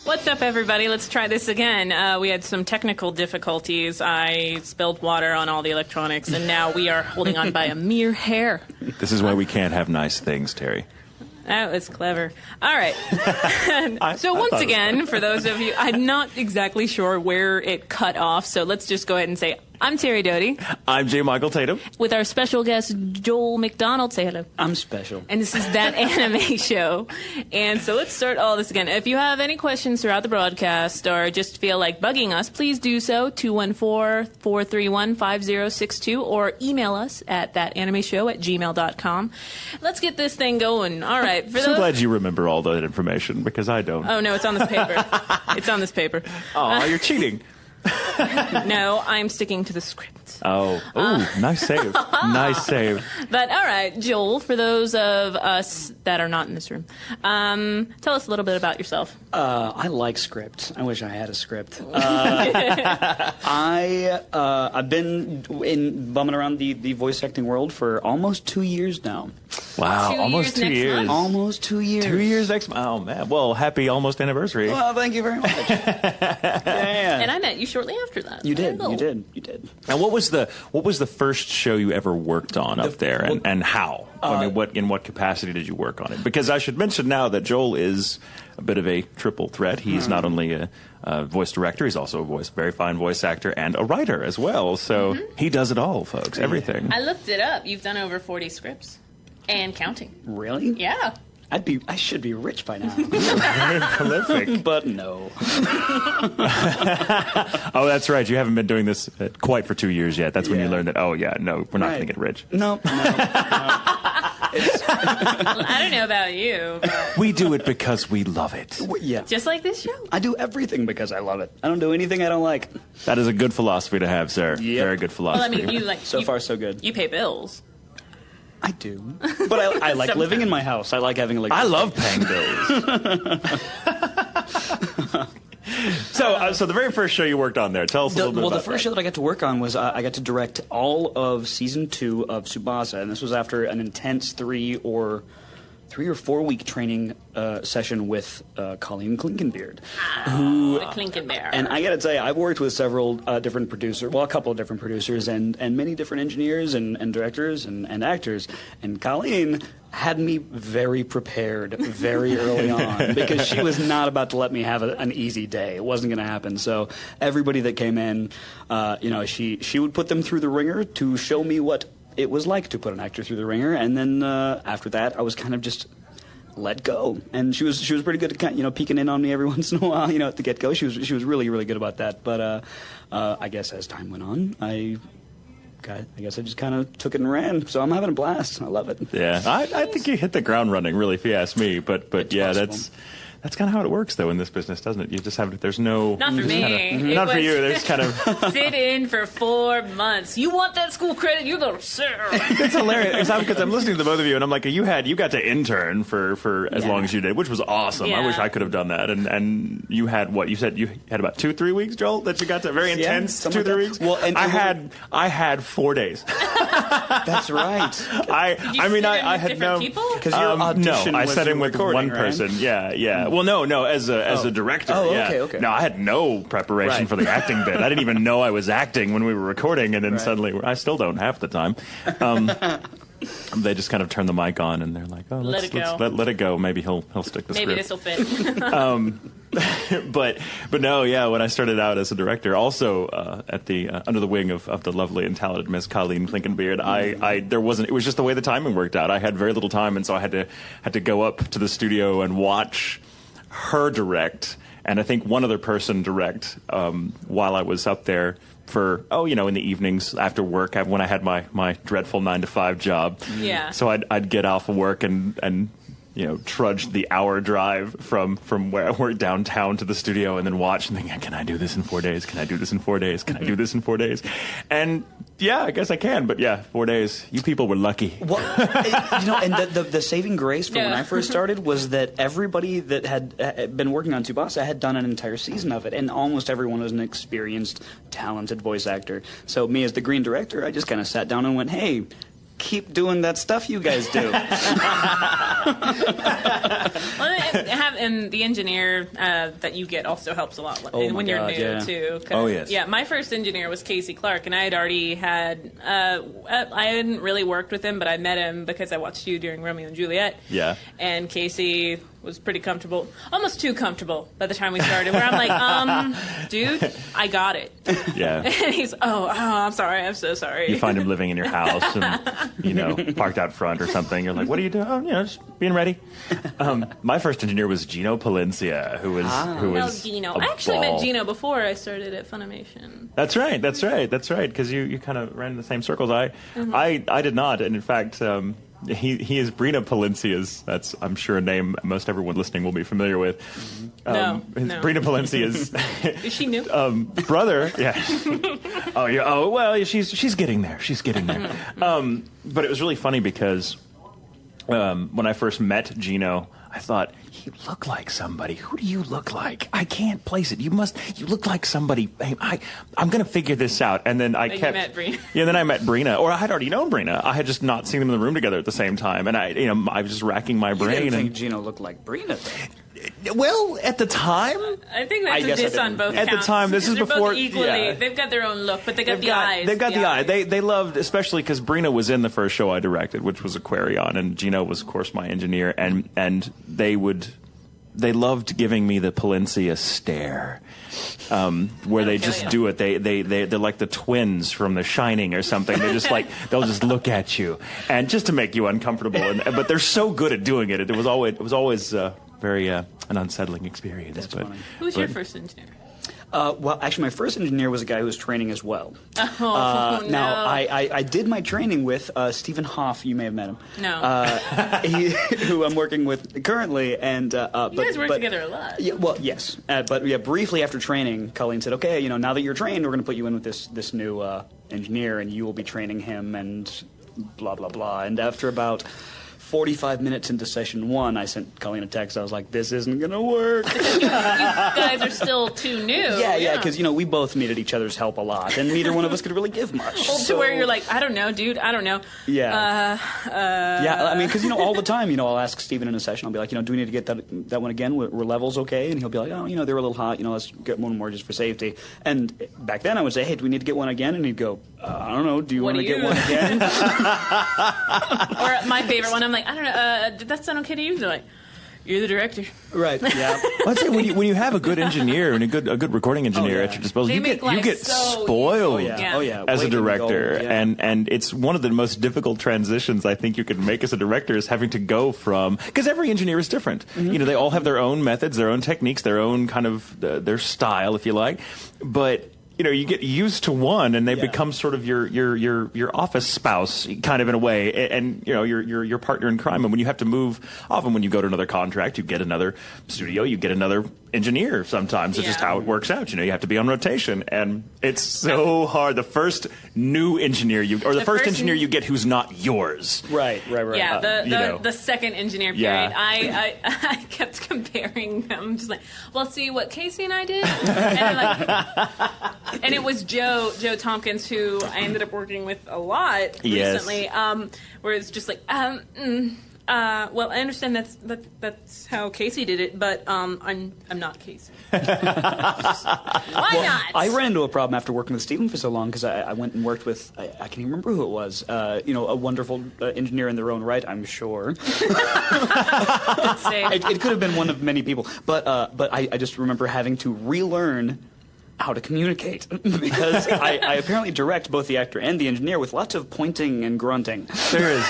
What's up, everybody? Let's try this again. We had some technical difficulties. I spilled water on all the electronics, and now we are holding on by a mere hair. This is why we can't have nice things, Terri. That was clever. All right. So once again, for those of you, I'm not exactly sure where it cut off, so let's just go ahead and say, I'm Terri Doty. I'm J. Michael Tatum. With our special guest, Joel McDonald. Say hello. I'm special. And this is That Anime Show. And so let's start all this again. If you have any questions throughout the broadcast or just feel like bugging us, please do so, 214-431-5062, or email us at thatanimeshow@gmail.com. Let's get this thing going. All right. I'm so glad you remember all that information, because I don't. Oh, no, it's on this paper. It's on this paper. Oh, you're cheating. No, I'm sticking to the script. Oh, nice save. Nice save. But all right, Joel, for those of us that are not in this room, tell us a little bit about yourself. I like script. I wish I had a script. I've been bumming around the voice acting world for almost 2 years now. Wow, almost 2 years. Almost 2 years. 2 years next month. Oh, man. Well, happy almost anniversary. Well, thank you very much. Yeah. And I met you shortly after that. You did. Cool. You did. And what was the first show you ever worked on up there, and how? I mean, in what capacity did you work on it? Because I should mention now that Joel is a bit of a triple threat. He's not only a voice director, he's also a very fine voice actor and a writer as well. So he does it all, folks. Everything. I looked it up. You've done over 40 scripts and counting. Really? Yeah. I should be rich by now. Very prolific. But no. Oh, that's right. You haven't been doing this quite for 2 years yet. That's when you learned that, we're not going to get rich. No. Well, I don't know about you, but We do it because we love it. Yeah. just like this show. I do everything because I love it. I don't do anything I don't like. That is a good philosophy to have, sir. Yep. Very good philosophy. Well, I mean, you like So far, so good. You pay bills. I do. But I like living in my house. I like having I love paying bills. So the very first show you worked on there, tell us a little bit about the first show that I got to work on was I got to direct all of season 2 of Tsubasa, and this was after an intense 3 or 4 week training session with Colleen Klinkenbeard. The Klinkenbeard. And I got to tell you, I've worked with several different producers, a couple of different producers, and many different engineers and directors and actors. And Colleen had me very prepared very early on, because she was not about to let me have an easy day. It wasn't going to happen. So everybody that came in, she would put them through the ringer to show me what it was like to put an actor through the ringer, and then after that, I was kind of just let go. And she was pretty good at peeking in on me every once in a while, at the get go. She was really, really good about that. But I guess as time went on, I guess I just kind of took it and ran. So I'm having a blast. I love it. Yeah, I think you hit the ground running, really, if you ask me. But yeah, possible. That's kind of how it works, though, in this business, doesn't it? You just have there's no... Not for me. Not for you. There's kind of... Sit in for 4 months. You want that school credit? You go, sir. It's hilarious because I'm listening to the both of you, and I'm like, you got to intern for as long as you did, which was awesome. Yeah. I wish I could have done that. And you had what? You said you had about 2-3 weeks, Joel, that you got to very intense 2-3 weeks. Well, and I had 4 days. That's right. I had no people? Because your audition no, I was sat in your with recording, one right? person. Yeah. Well, no, as a director. Oh, yeah. okay. No, I had no preparation Right. for the acting bit. I didn't even know I was acting when we were recording, and then suddenly I still don't half the time. They just kind of turn the mic on, and they're like, "Oh, let it go. Maybe he'll stick the Maybe script." this will fit. But no, yeah. When I started out as a director, also at the under the wing of the lovely and talented Miss Colleen Klinkenbeard, it was just the way the timing worked out. I had very little time, and so I had to go up to the studio and watch her direct, and I think one other person direct while I was up there for in the evenings after work when I had my dreadful 9-to-5 job. Yeah. So I'd get off of work and trudge the hour drive from where I work downtown to the studio, and then watch and think, can I do this in 4 days? Can I do this in 4 days? Can I do this in 4 days? And yeah, I guess I can, but yeah, 4 days. You people were lucky. Well, and the saving grace for when I first started was that everybody that had been working on Tsubasa had done an entire season of it, and almost everyone was an experienced, talented voice actor. So me as the green director, I just kind of sat down and went, hey, keep doing that stuff you guys do. And the engineer that you get also helps a lot when you're new too. Oh yes. Yeah, my first engineer was Casey Clark, and I had already had. I hadn't really worked with him, but I met him because I watched you during Romeo and Juliet. Yeah. And Casey was pretty comfortable, almost too comfortable by the time we started. Where I'm like, dude, I got it. Yeah. And he's, I'm sorry, I'm so sorry. You find him living in your house and, parked out front or something. You're like, what are you doing? Oh, just being ready. My first engineer was Gino Palencia, who was Gino. I actually met Gino before I started at Funimation. That's right. Because you kind of ran in the same circles. I did not. And in fact, he is Brina Palencia's. That's, I'm sure, a name most everyone listening will be familiar with. No. Brina Palencia's. Is she new? Brother. Yeah. Well, she's getting there. She's getting there. But it was really funny because when I first met Gino, I thought, you look like somebody. Who do you look like? I can't place it. You look like somebody. I'm going to figure this out. And then you met Brina. Yeah, then I met Brina. Or I had already known Brina. I had just not seen them in the room together at the same time. And I was just racking my brain. You didn't think Gino looked like Brina, though. Well, at the time, I think that's a diss on both counts. At the time, this is they're before. Both equally, yeah. They've got their own look, but they've got the eyes. They've got the eye. They loved, especially because Brina was in the first show I directed, which was Aquarion, and Gino was, of course, my engineer, and they loved giving me the Palencia stare, where they just do it. They're like the twins from The Shining or something. They're just they'll just look at you, and just to make you uncomfortable. But they're so good at doing it. It was always very an unsettling experience. That's funny. Who was your first engineer? Well, actually, my first engineer was a guy who was training as well. No. Now, I did my training with Stephen Hoff. You may have met him. No. Who I'm working with currently. And you guys work together a lot. Yeah, well, yes. But briefly after training, Colleen said, okay, now that you're trained, we're going to put you in with this new engineer, and you will be training him, and blah, blah, blah. And after about 45 minutes into session 1, I sent Colleen a text. I was like, this isn't going to work. you guys are still too new. Yeah, because, we both needed each other's help a lot, and neither one of us could really give much. To where you're like, I don't know, dude, I don't know. Yeah. Yeah, I mean, because, all the time, I'll ask Steven in a session, I'll be like, do we need to get that one again? Were levels okay? And he'll be like, oh, they were a little hot, let's get one more just for safety. And back then I would say, hey, do we need to get one again? And he'd go, I don't know, do you want to get one again? Or my favorite one, I'm like, I don't know, did that sound okay to you? They're like, you're the director. Right, yeah. I'd say when you have a good engineer and a good recording engineer at your disposal, you get so spoiled as a director. Gold, and it's one of the most difficult transitions I think you could make as a director is having to go from, because every engineer is different. Mm-hmm. They all have their own methods, their own techniques, their own kind of their style, if you like. But you get used to one, and they become sort of your office spouse, kind of in a way, and your partner in crime. And when you have to move, often when you go to another contract, you get another studio, you get another engineer. Sometimes it's just how it works out. You have to be on rotation, and it's so hard. The first new engineer the first engineer you get who's not yours. Right. Yeah, the second engineer period. I kept comparing them, just like, well, see what Casey and I did, and and it was Joe Tompkins, who I ended up working with a lot recently. Where it's just like, well, I understand that's how Casey did it, but I'm not Casey. Why not? I ran into a problem after working with Stephen for so long because I went and worked with I can't even remember who it was. A wonderful engineer in their own right, I'm sure. It could have been one of many people, but I just remember having to relearn how to communicate because I apparently direct both the actor and the engineer with lots of pointing and grunting. There is.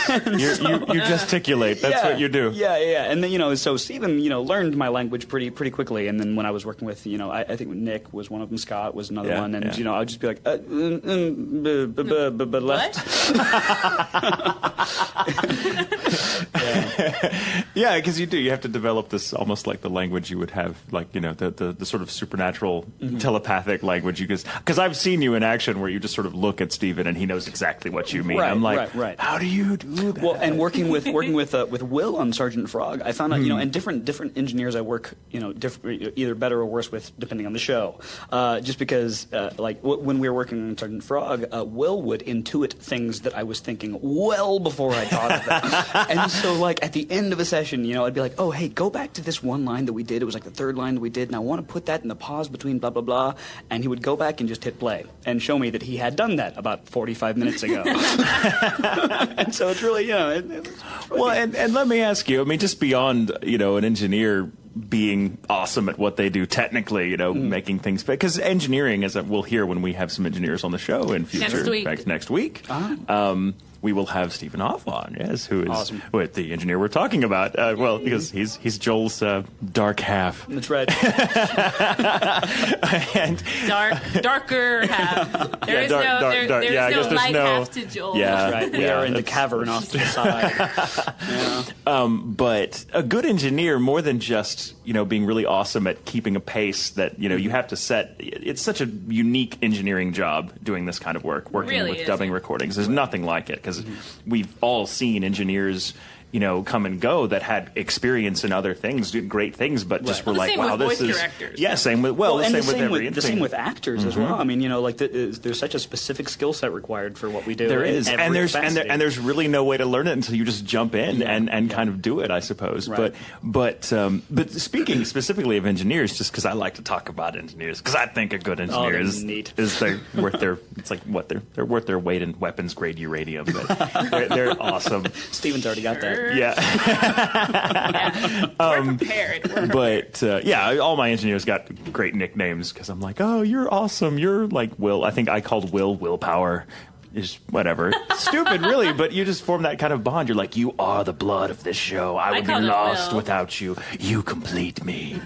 You gesticulate. That's what you do. Yeah. And then so Stephen learned my language pretty quickly. And then when I was working with I think Nick was one of them, Scott was another one, and I'd just be like left. Yeah, because you have to develop this almost like the language you would have, like the sort of supernatural telepathic telepathic language. Because I've seen you in action where you just sort of look at Steven and he knows exactly what you mean. Right, I'm like, right. How do you do that? Well, and working with Will on Sergeant Frog, I found out, and different engineers I work, either better or worse with, depending on the show. Just because, when we were working on Sergeant Frog, Will would intuit things that I was thinking well before I thought of them. And so, at the end of a session, I'd be like, oh, hey, go back to this one line that we did. It was the third line that we did, and I want to put that in the pause between blah, blah, blah. And he would go back and just hit play and show me that he had done that about 45 minutes ago. And so it's really, Well, and let me ask you, just beyond, an engineer being awesome at what they do technically, making things, because engineering, as we'll hear when we have some engineers on the show in future, next week. We will have Stephen Hoff on, yes, who is awesome. The engineer we're talking about. Because he's Joel's dark half. That's right. And darker half. There is no light half to Joel. Yeah, that's right. We are in the cavern off to the side. But a good engineer, more than just being really awesome at keeping a pace that you have to set. It's such a unique engineering job doing this kind of work, working with dubbing recordings. There's nothing like it. Because we've all seen engineers, come and go that had experience in other things, did great things, but just were like, wow, this is... Directors. Yeah, same with... Well, and the same with actors as well. There's such a specific skill set required for what we do. There is. And there's really no way to learn it until you just jump in and kind of do it, I suppose. Right. But speaking specifically of engineers, just because I like to talk about engineers, because I think a good engineer is they're worth their... It's like, what, they're worth their weight in weapons-grade uranium. But they're awesome. Steven's already got that. Yeah. We're prepared. But all my engineers got great nicknames because I'm like, oh, you're awesome. You're like Will. I think I called Will Willpower. Is whatever. Stupid, really, but you just form that kind of bond. You're like, you are the blood of this show. I would be lost without you. You complete me.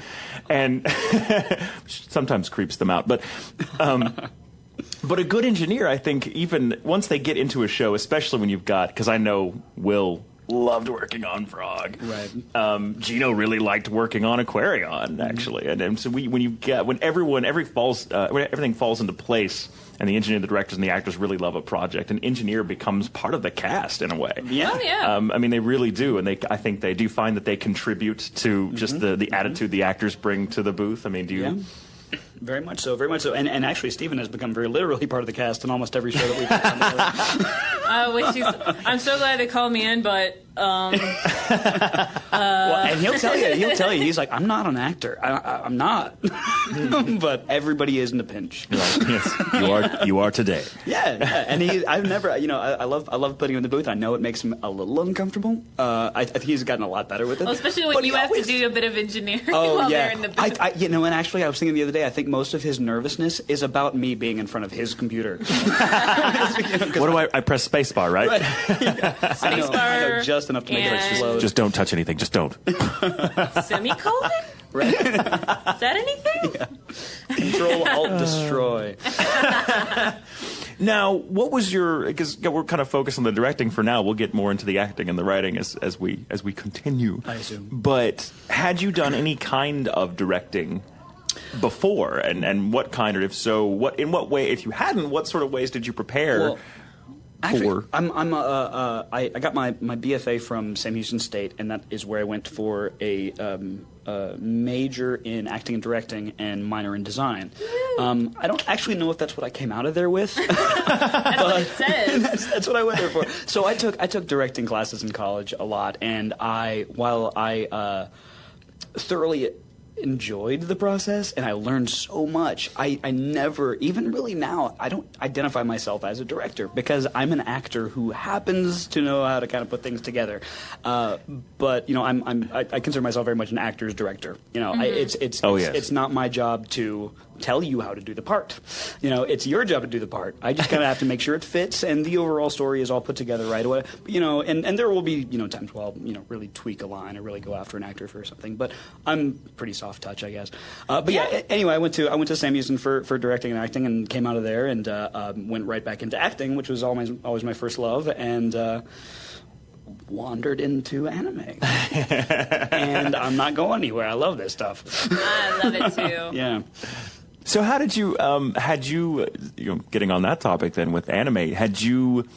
And sometimes creeps them out. But a good engineer, I think, even once they get into a show, especially when you've got, because I know Will loved working on Frog. Right. Gino really liked working on Aquarion, actually. And so when everything falls into place, and the engineer, the directors, and the actors really love a project, an engineer becomes part of the cast in a way. Yeah. Oh, yeah. They really do, and I think they do find that they contribute to just the attitude the actors bring to the booth. Do you? Yeah. Very much so, very much so. And actually, Stephen has become very literally part of the cast in almost every show that we've done. I'm so glad they called me in, but... Well, and he'll tell you, he's like, I'm not an actor. I'm not. But everybody is in a pinch. Like, yes, you are today. Yeah. And I've never, I love putting him in the booth. I know it makes him a little uncomfortable. I think he's gotten a lot better with it. Well, especially when you have to do a bit of engineering while they're in the booth. And actually, I was thinking the other day, I think most of his nervousness is about me being in front of his computer. What do I press spacebar, right? Spacebar. I know just enough to make it explode. Just don't touch anything. Just don't. Semicolon? Right. Is that anything? Yeah. Control, Alt, Destroy. Now, what was because we're kind of focused on the directing for now. We'll get more into the acting and the writing as we continue. I assume. But had you done any kind of directing before, and what kind, or if so, in what way? If you hadn't, what sort of ways did you prepare? Well, actually, I got my BFA from Sam Houston State, and that is where I went for a major in acting and directing and minor in design. I don't actually know if that's what I came out of there with. That's what it says. That's what I went there for. So I took directing classes in college a lot, and while I thoroughly enjoyed the process and I learned so much, I never, even really now, I don't identify myself as a director because I'm an actor who happens to know how to kind of put things together. But I consider myself very much an actor's director. It's not my job to tell you how to do the part. It's your job to do the part. I just kind of have to make sure it fits and the overall story is all put together right away. And there will be times where I'll really tweak a line or really go after an actor for something. But I'm pretty soft touch, I guess. Anyway, I went to Sam Houston for directing and acting and came out of there and went right back into acting, which was always my first love, and wandered into anime. And I'm not going anywhere. I love this stuff. I love it too. Yeah. So how did you, getting on that topic then with anime, had you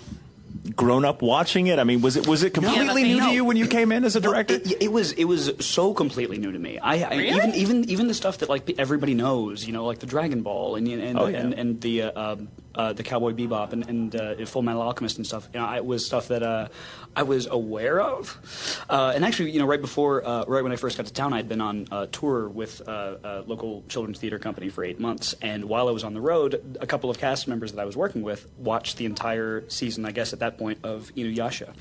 grown up watching it? I mean, was it completely new to you when you came in as a director? It was so completely new to me. Really? even the stuff that like everybody knows, like the Dragon Ball and the Cowboy Bebop and Full Metal Alchemist and stuff. It was stuff that I was aware of. And actually, right when I first got to town, I'd been on a tour with a local children's theater company for 8 months. And while I was on the road, a couple of cast members that I was working with watched the entire season, I guess at that point, of Inuyasha.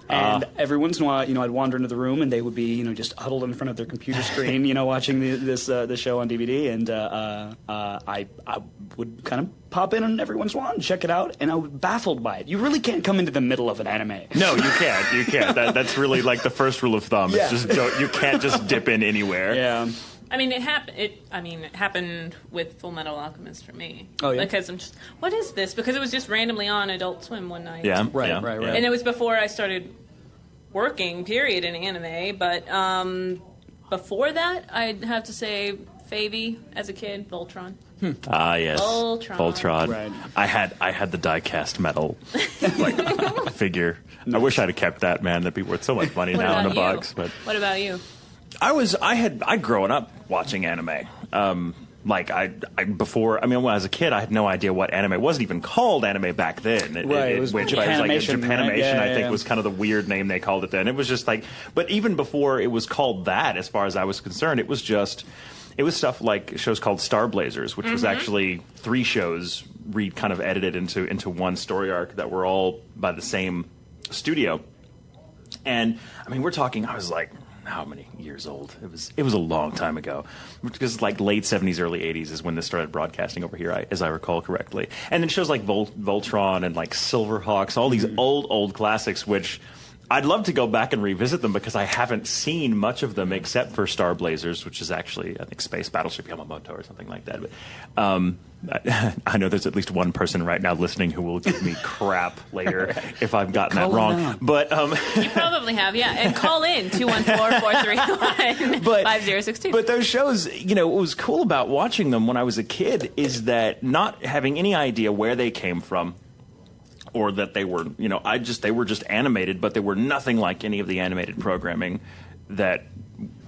And every once in a while, I'd wander into the room and they would be, just huddled in front of their computer screen, watching this show on DVD. And I would kind of pop in and every once in a while and check it out, and I was baffled by it. You really can't come into the middle of an anime. No, you can't. You can't. That's really like the first rule of thumb. Yeah. It's just you can't just dip in anywhere. Yeah. I mean, it happened with Full Metal Alchemist for me. Oh, yeah? Because I'm just, what is this? Because it was just randomly on Adult Swim one night. Yeah, Right. And it was before I started working, period, in anime. But before that, I'd have to say Favy as a kid, Voltron. Yes. Voltron. Right. I had the die-cast metal figure. I wish I'd have kept that, man. That'd be worth so much money now in a box. But what about you? I'd grown up watching anime. When I was a kid, I had no idea what anime. It wasn't even called anime back then. It was Japanimation. Japanimation, I think, was kind of the weird name they called it then. It was just like, but even before it was called that, as far as I was concerned, it was stuff like shows called Star Blazers, which was actually 3 shows kind of edited into one story arc that were all by the same studio. And I mean, we're talking, I was like, how many years old? It was a long time ago, because like late 70s, early 80s is when this started broadcasting over here, as I recall correctly. And then shows like Voltron and like Silverhawks, all these old classics, which I'd love to go back and revisit them because I haven't seen much of them except for Star Blazers, which is actually, I think, Space Battleship Yamamoto or something like that. But I know there's at least one person right now listening who will give me crap later if I've gotten that wrong. But you probably have, yeah. And call in 214-431-5062. But those shows, what was cool about watching them when I was a kid is that not having any idea where they came from, or that they were, they were just animated, but they were nothing like any of the animated programming that,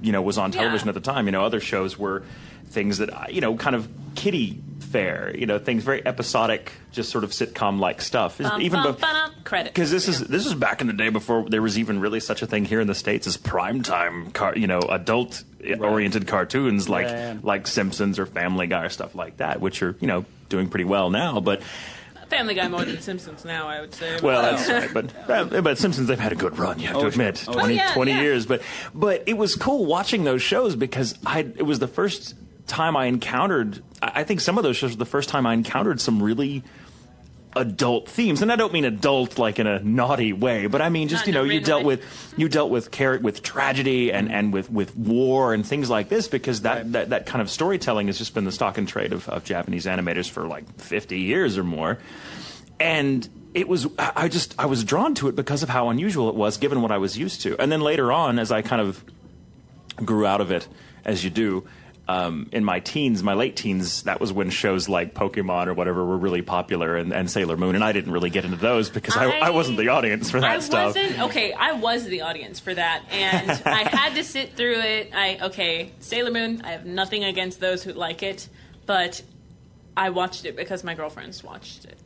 was on television at the time. Other shows were things that, kind of kiddie fare, things very episodic, just sort of sitcom-like stuff. Credit. Because this is back in the day before there was even really such a thing here in the States as primetime, adult-oriented cartoons like Simpsons or Family Guy or stuff like that, which are, doing pretty well now, but... Family Guy more than Simpsons now, I would say. Well, that's right. But Simpsons, they've had a good run, you have to admit. 20 years. But it was cool watching those shows because it was the first time I encountered, I think some of those shows were the first time I encountered some really adult themes. And I don't mean adult like in a naughty way, but I mean just, you dealt with tragedy and with war and things like this because that kind of storytelling has just been the stock and trade of Japanese animators for like 50 years or more. And I was drawn to it because of how unusual it was given what I was used to. And then later on, as I kind of grew out of it, as you do, in my late teens, that was when shows like Pokemon or whatever were really popular, and Sailor Moon, and I didn't really get into those because I wasn't the audience for that stuff. I was the audience for that, and I had to sit through it. Sailor Moon, I have nothing against those who like it, but I watched it because my girlfriends watched it.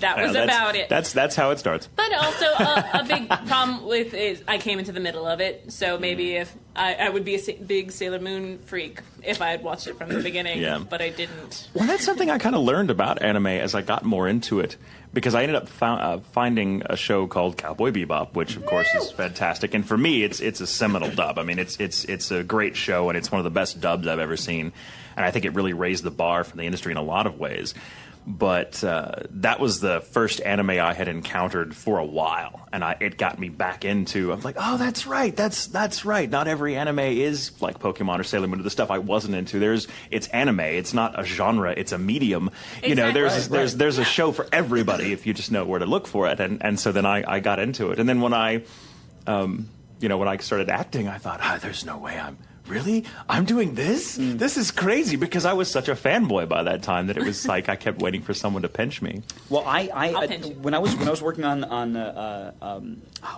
That was about it. That's how it starts. But also a big problem with is I came into the middle of it, so maybe if I would be a big Sailor Moon freak if I had watched it from the beginning, but I didn't. Well, that's something I kind of learned about anime as I got more into it, because I ended up finding a show called Cowboy Bebop, which of course is fantastic, and for me it's a seminal dub. I mean, it's a great show, and it's one of the best dubs I've ever seen, and I think it really raised the bar for the industry in a lot of ways. But that was the first anime I had encountered for a while, and it got me back into. I'm like, oh, that's right, that's right. Not every anime is like Pokemon or Sailor Moon. The stuff I wasn't into. It's anime. It's not a genre. It's a medium. Exactly. There's a show for everybody if you just know where to look for it. And so then I got into it. And then when I started acting, I thought, there's no way I'm really? I'm doing this? This is crazy, because I was such a fanboy by that time that it was like I kept waiting for someone to pinch me. Well, when I was working on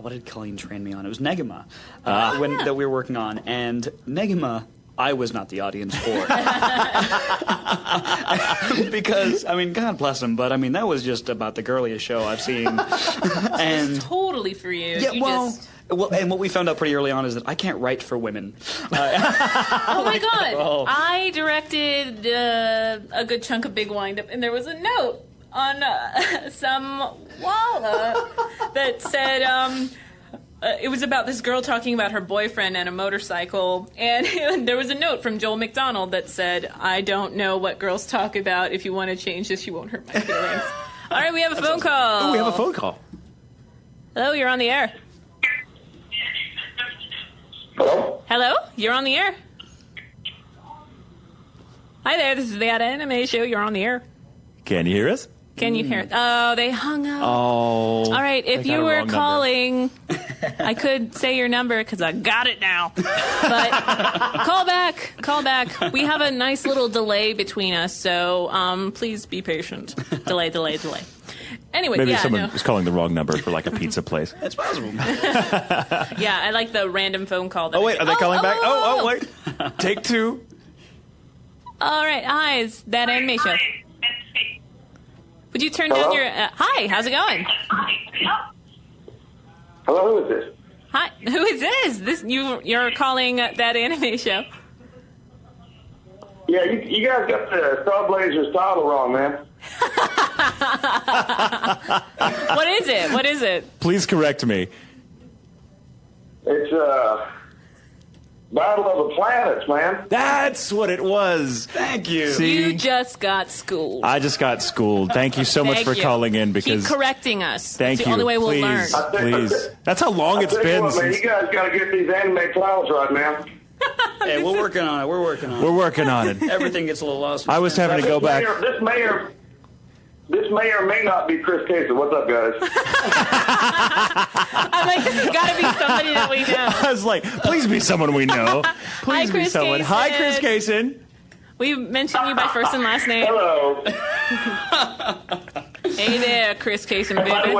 what did Colleen train me on? It was Negima that we were working on, and Negima I was not the audience for. Because, I mean, God bless him, but I mean, that was just about the girliest show I've seen. And totally for you. Yeah, Well, and what we found out pretty early on is that I can't write for women. oh my God. Oh. I directed a good chunk of Big Wind Up, and there was a note on some wall that said, it was about this girl talking about her boyfriend and a motorcycle, and there was a note from Joel McDonald that said, I don't know what girls talk about. If you want to change this, you won't hurt my feelings. All right, we have a phone call. Oh, we have a phone call. Hello, you're on the air. Hello? Hello, you're on the air. Hi there, this is the Anime Show. You're on the air. Can you hear us? Can you hear it? Oh, they hung up. Oh. All right, if you were calling, I could say your number because I got it now. But call back. We have a nice little delay between us, so please be patient. Delay. Anyway, maybe someone was calling the wrong number for like a pizza place. That's possible. Yeah, I like the random phone call. Oh, wait, are they calling back? Oh, wait. Take two. All right, hi, it's that anime show. Would you turn down your... hi, how's it going? Hello, who is this? Hi, who is this? You're calling that anime show. Yeah, you guys got the Starblazers title wrong, man. What is it? Please correct me. It's Battle of the Planets, man. That's what it was. Thank you. See? You just got schooled. I just got schooled. Thank you so much for calling in, because keep correcting us. Thank it's you. the only way we'll Please, learn. Please. That's how long it's been. What, man, you guys got to get these anime titles right, man. Hey, we're working on it. We're working on it. Everything gets a little lost. I was having to go back. This may or may not be Chris Casey. What's up, guys? I'm like, this has got to be somebody that we know. I was like, please be someone we know. Please Hi, be Chris someone. Kaysen. Hi, Chris Kaysen. We mentioned you by first and last name. Hello. Hey there, Chris Kaysen, baby. By the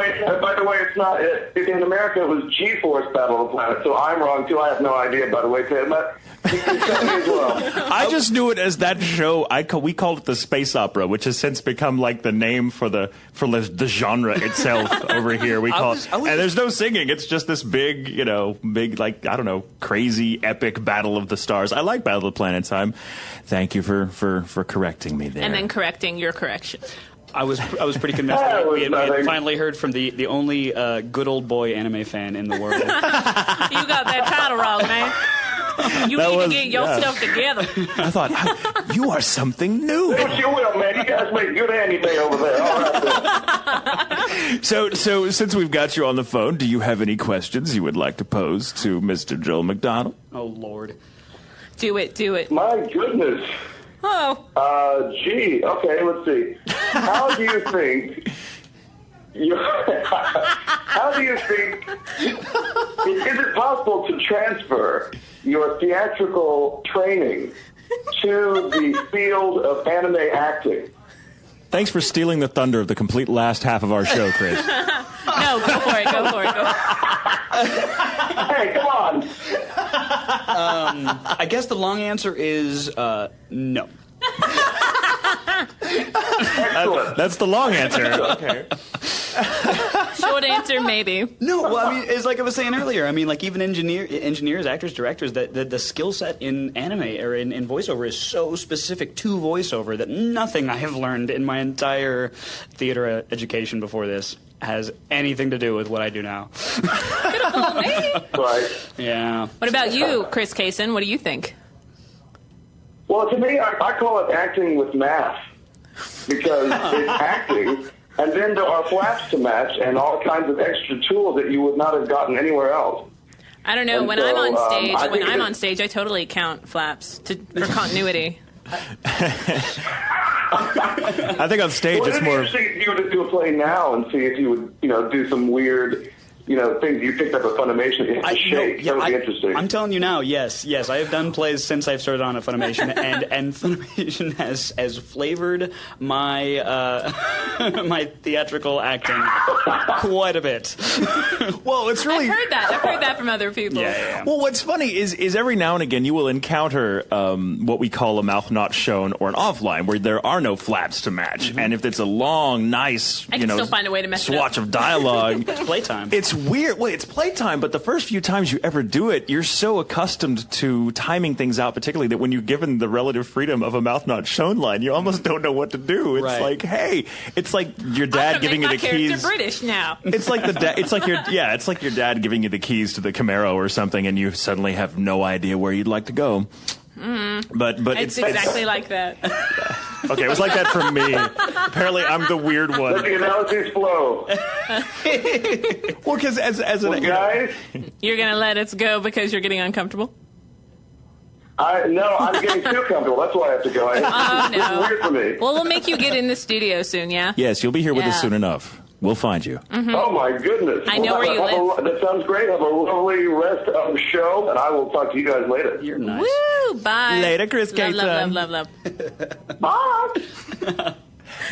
way, it's not. In America, it was G-Force Battle of the Planet, so I'm wrong too. I have no idea. By the way, Ted, but you can tell me as well. I just knew it as that show. We called it the space opera, which has since become like the name for the genre itself over here. We call it, and there's no singing. It's just this big, like, I don't know, crazy epic battle of the stars. I like Battle of the Planets. Thank you for correcting me there. And then correcting your correction. I was pretty convinced that we had finally heard from the only good old boy anime fan in the world. You got that title wrong, man. You need to get your stuff together. I thought, you are something new. Yes, you will, man. You guys make good anime over there. All right, So since we've got you on the phone, do you have any questions you would like to pose to Mr. Joel McDonald? Oh, Lord. Do it. My goodness. Oh. Gee. Okay, let's see. How do you think... How do you think... Is it possible to transfer your theatrical training to the field of anime acting? Thanks for stealing the thunder of the complete last half of our show, Chris. No, go for it. Hey, come on. I guess the long answer is no. Excellent. That's the long answer. Okay. Short answer, maybe. No, well, I mean, it's like I was saying earlier. I mean, like even engineers, actors, directors, the skill set in anime or in voiceover is so specific to voiceover that nothing I have learned in my entire theater education before this has anything to do with what I do now. Right. Yeah. What about you, Chris Kaysen? What do you think? Well, to me, I call it acting with math because it's acting, and then there are flaps to match and all kinds of extra tools that you would not have gotten anywhere else. I don't know. And when so, I'm on stage, I totally count flaps for continuity. I think on stage it's more. Interesting if you were to do a play now and see if you would, do some weird, things you picked up at Funimation. You have to shake. That would be interesting. I'm telling you now, yes. I have done plays since I've started on at Funimation, and Funimation has flavored my my theatrical acting quite a bit. Well, it's really... I've heard that from other people. Yeah. Well, what's funny is every now and again you will encounter what we call a mouth not shown or an offline, where there are no flaps to match, and if it's a long, nice, I can still find a way to mess it up. swatch of dialogue, It's playtime. It's weird. Well, it's playtime, but the first few times you ever do it, you're so accustomed to timing things out, particularly that when you're given the relative freedom of a mouth not shown line, you almost don't know what to do. It's like, hey, it's like your dad giving you the keys. British now. It's like it's like your dad giving you the keys to the Camaro or something, and you suddenly have no idea where you'd like to go. But it's exactly like that. Okay, it was like that for me. Apparently, I'm the weird one. Let the analogies flow. Well, because as an guys, You're gonna let us go because you're getting uncomfortable? no, I'm getting too comfortable. That's why I have to go. Oh, This is no. weird for me. Well, we'll make you get in the studio soon, yeah? Yes, you'll be here with us Yeah. soon enough. We'll find you. Oh, my goodness. I know where you live. That sounds great. Have a lovely rest of the show, and I will talk to you guys later. You're nice. Woo! Bye. Later, Chris Love, Caton. love. Bye.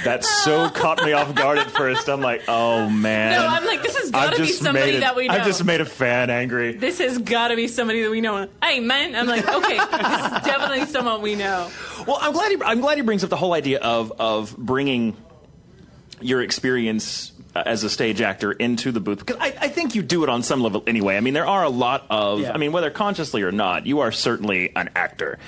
That so caught me off guard at first. I'm like, oh, man. No, I'm like, this has got to be somebody that we know. I've just made a fan angry. This has got to be somebody that we know. Hey, man. I'm like, okay, this is definitely someone we know. Well, I'm glad he brings up the whole idea of bringing your experience as a stage actor into the booth, because I think you do it on some level anyway. I mean, there are a lot of, I mean, whether consciously or not, you are certainly an actor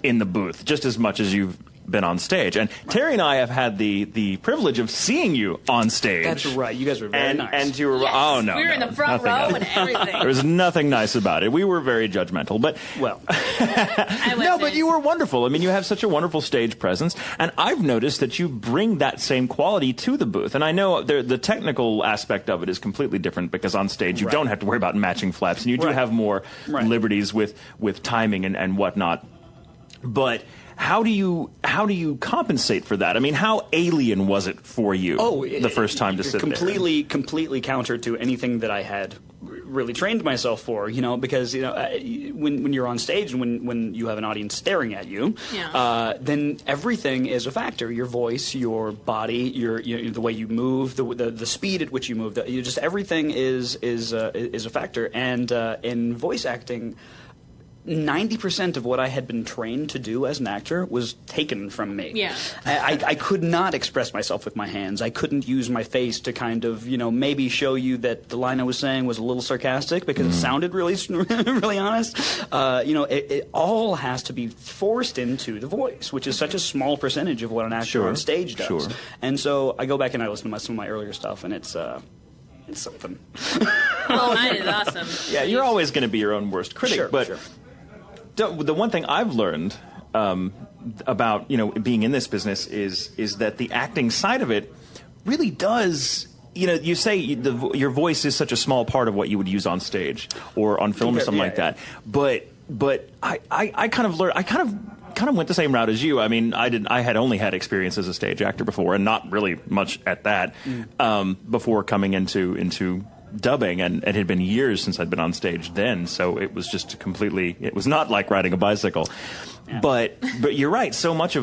in the booth, just as much as you've been on stage. And Terri and I have had the privilege of seeing you on stage. That's right. You guys were very nice. And you were, Yes. oh, no. We were in the front row and everything. There was nothing nice about it. We were very judgmental, but... Well. No, but you were wonderful. I mean, you have such a wonderful stage presence, and I've noticed that you bring that same quality to the booth. And I know the technical aspect of it is completely different, because on stage you don't have to worry about matching flaps, and you do have more liberties with timing and whatnot. But how do you compensate for that? I mean, how alien was it for you the first time to sit there? Completely counter to anything that I had really trained myself for, because when you're on stage and when you have an audience staring at you, then everything is a factor. Your voice, your body, the way you move, the speed at which you move, just everything is a factor. And in voice acting, 90% of what I had been trained to do as an actor was taken from me. Yeah. I could not express myself with my hands. I couldn't use my face to kind of, maybe show you that the line I was saying was a little sarcastic because it sounded really, really honest. It all has to be forced into the voice, which is such a small percentage of what an actor on stage does. Sure. And so I go back and I listen to some of my earlier stuff, and it's something. Oh, mine is awesome. Yeah, you're always going to be your own worst critic, but the one thing I've learned about being in this business is that the acting side of it really does. You say your voice is such a small part of what you would use on stage or on film or something like that. But I kind of learned. I kind of went the same route as you. I mean, I had only had experience as a stage actor before, and not really much at that before coming into dubbing, and it had been years since I'd been on stage then, so it was just it was not like riding a bicycle. Yeah. But you're right, so many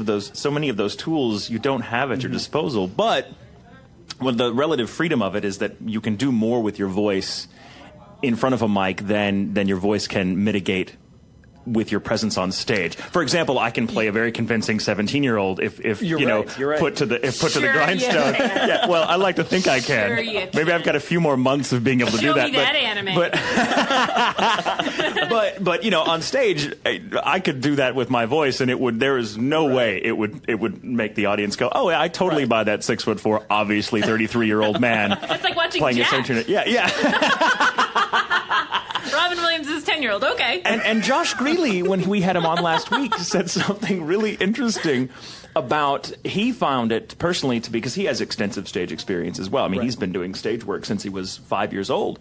of those tools you don't have at your disposal, but the relative freedom of it is that you can do more with your voice in front of a mic than your voice can mitigate with your presence on stage. For example, I can play a very convincing 17-year-old if put to the grindstone. Yeah, well, I like to think I can. Maybe I've got a few more months of being able to do that. But on stage, I could do that with my voice, and there is no way it would make the audience go, oh, I totally buy that 6'4", obviously 33-year-old man. It's like watching playing Jack. a 17-year-old. Yeah. Robin Williams is 10-year-old. Okay. And Josh Greeley, when we had him on last week, said something really interesting about, he found it personally to be, because he has extensive stage experience as well. I mean, he's been doing stage work since he was 5 years old.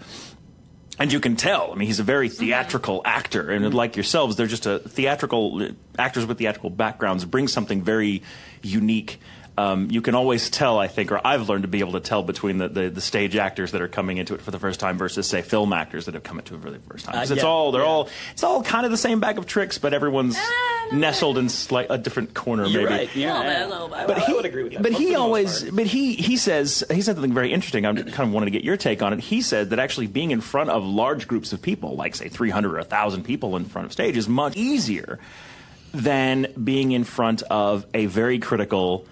And you can tell. I mean, he's a very theatrical actor, and like yourselves, they're just actors with theatrical backgrounds bring something very unique you can always tell, I think, or I've learned to be able to tell between the stage actors that are coming into it for the first time versus, say, film actors that have come into it for the first time. Because it's all kind of the same bag of tricks, but everyone's nestled in a different corner. You're maybe. Right. Yeah. A little bit. But I would agree with that. But he said something very interesting. I kind of wanted to get your take on it. He said that actually being in front of large groups of people, like say 300 or 1,000 people in front of stage, is much easier than being in front of a very critical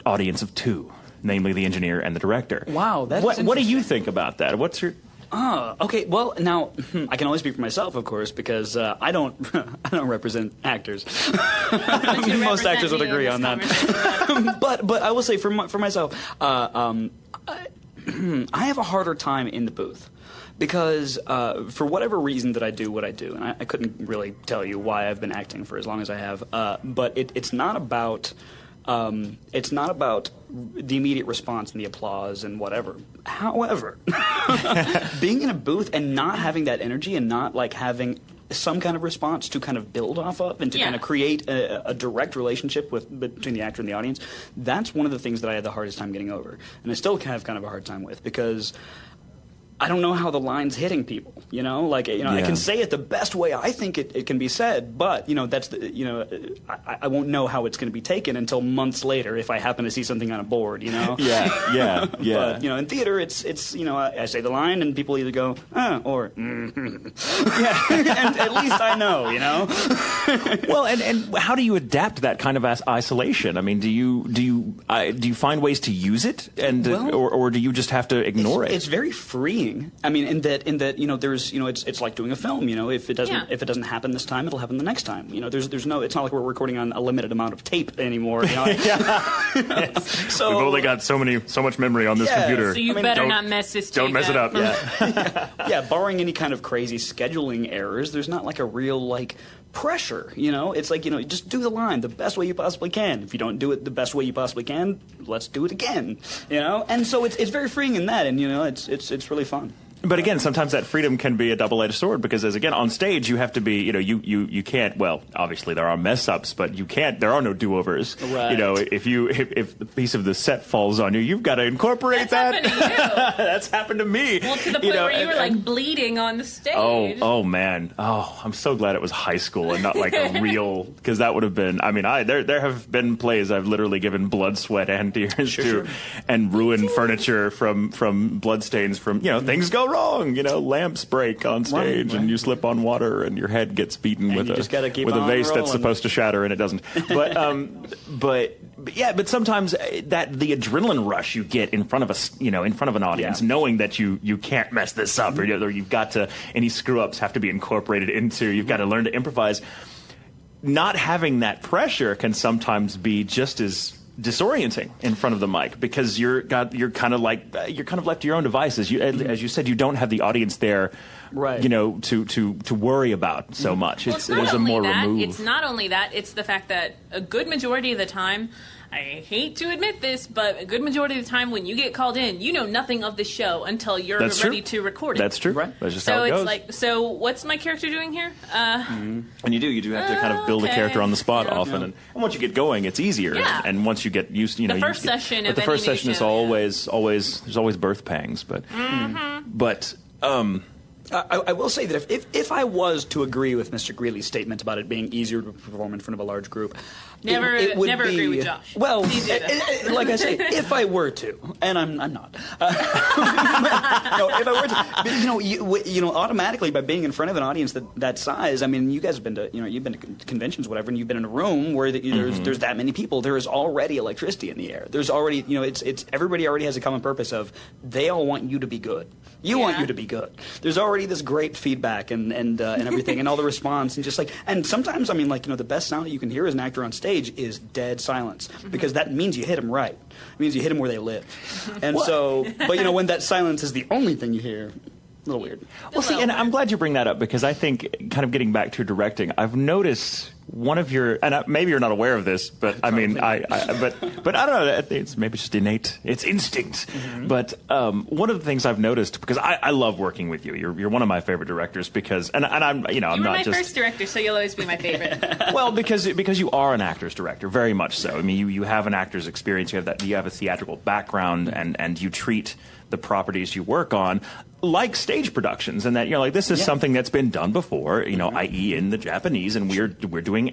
audience of two, namely the engineer and the director. Wow, that's what do you think about that? What's your okay. Well, now I can only speak for myself, of course, because I don't represent actors. Most actors would agree on that. but I will say for myself, I have a harder time in the booth. Because for whatever reason that I do what I do, and I couldn't really tell you why I've been acting for as long as I have, but it's not about the immediate response and the applause and whatever. However, being in a booth and not having that energy and not like having some kind of response to kind of build off of and to kind of create a direct relationship between the actor and the audience, that's one of the things that I had the hardest time getting over, and I still have kind of a hard time with, because I don't know how the line's hitting people, you know? Like, you know, I can say it the best way I think it can be said, but, you know, that's I won't know how it's going to be taken until months later if I happen to see something on a board, you know? Yeah. But, you know, in theater, it's you know, I say the line and people either go, or, and at least I know, you know? Well, and how do you adapt that kind of isolation? I mean, do you find ways to use it, and or do you just have to ignore it? It's very freeing. I mean, in that you know, there's, you know, it's like doing a film. You know, if it doesn't happen this time, it'll happen the next time. You know, there's no. It's not like we're recording on a limited amount of tape anymore. You know? So we've only got so much memory on this computer. So you better not mess this tape Don't mess it up. Yeah, barring any kind of crazy scheduling errors, there's not like a real like pressure, you know? It's like, you know, just do the line the best way you possibly can. If you don't do it the best way you possibly can, let's do it again, you know? And so it's very freeing in that, and, you know, it's really fun. But again, sometimes that freedom can be a double-edged sword, because as again on stage you have to be, you know, you can't. Well, obviously there are mess ups, but you can't. There are no do-overs. Right. You know, if the piece of the set falls on you, you've got to incorporate that. Happened to you. That's happened to me. Well, to the point where you were like bleeding on the stage. Oh man. Oh, I'm so glad it was high school and not like a real, because that would have been. I mean, there have been plays I've literally given blood, sweat, and tears to, and ruined furniture from bloodstains from, you know, things go wrong. You know, lamps break on stage, and you slip on water, and your head gets beaten with a vase that's supposed to shatter, and it doesn't. But sometimes the adrenaline rush you get in front of an audience, knowing that you can't mess this up, or you've got to, any screw ups have to be incorporated into. You've got to learn to improvise. Not having that pressure can sometimes be just as disorienting in front of the mic, because you're kind of left to your own devices. As you said, you don't have the audience there, right? You know, to worry about so much. Well, it is a more removed. It's not only that; it's the fact that a good majority of the time, I hate to admit this, but a good majority of the time when you get called in, you know nothing of the show until you're ready to record it. That's true. Right. That's just how it goes. So it's like, so what's my character doing here? And you do have to kind of build a character on the spot often, and once you get going, it's easier. Yeah. And once you get used, you know, the first session is always there's always birth pangs, but I will say that if I was to agree with Mr. Greeley's statement about it being easier to perform in front of a large group, never agree with Josh. Well, like I say, if I were to, and I'm not. No, if I were to, you know, automatically by being in front of an audience that size, I mean, you guys have been to, you know, you've been to conventions, whatever, and you've been in a room where there's that many people. There is already electricity in the air. There's already, you know, it's everybody already has a common purpose of they all want you to be good. You want you to be good. There's already this great feedback and everything, and all the response, and just like, and sometimes, I mean, like, you know, the best sound that you can hear as an actor on stage is dead silence, because that means you hit them right. It means you hit them where they live. And so, but you know, when that silence is the only thing you hear, a little weird. Well, see, and I'm glad you bring that up, because I think, kind of getting back to directing, I've noticed one of your, and maybe you're not aware of this, but I mean, but I don't know. It's maybe it's just innate. It's instinct. But one of the things I've noticed, because I love working with you. You're one of my favorite directors because, and I'm, you know, I'm not just. You were my first director, so you'll always be my favorite. Well, because you are an actor's director, very much so. I mean, you have an actor's experience. You have a theatrical background, and you treat the properties you work on like stage productions, and that you're like, this is something that's been done before, you know, i.e. in the Japanese, and we're doing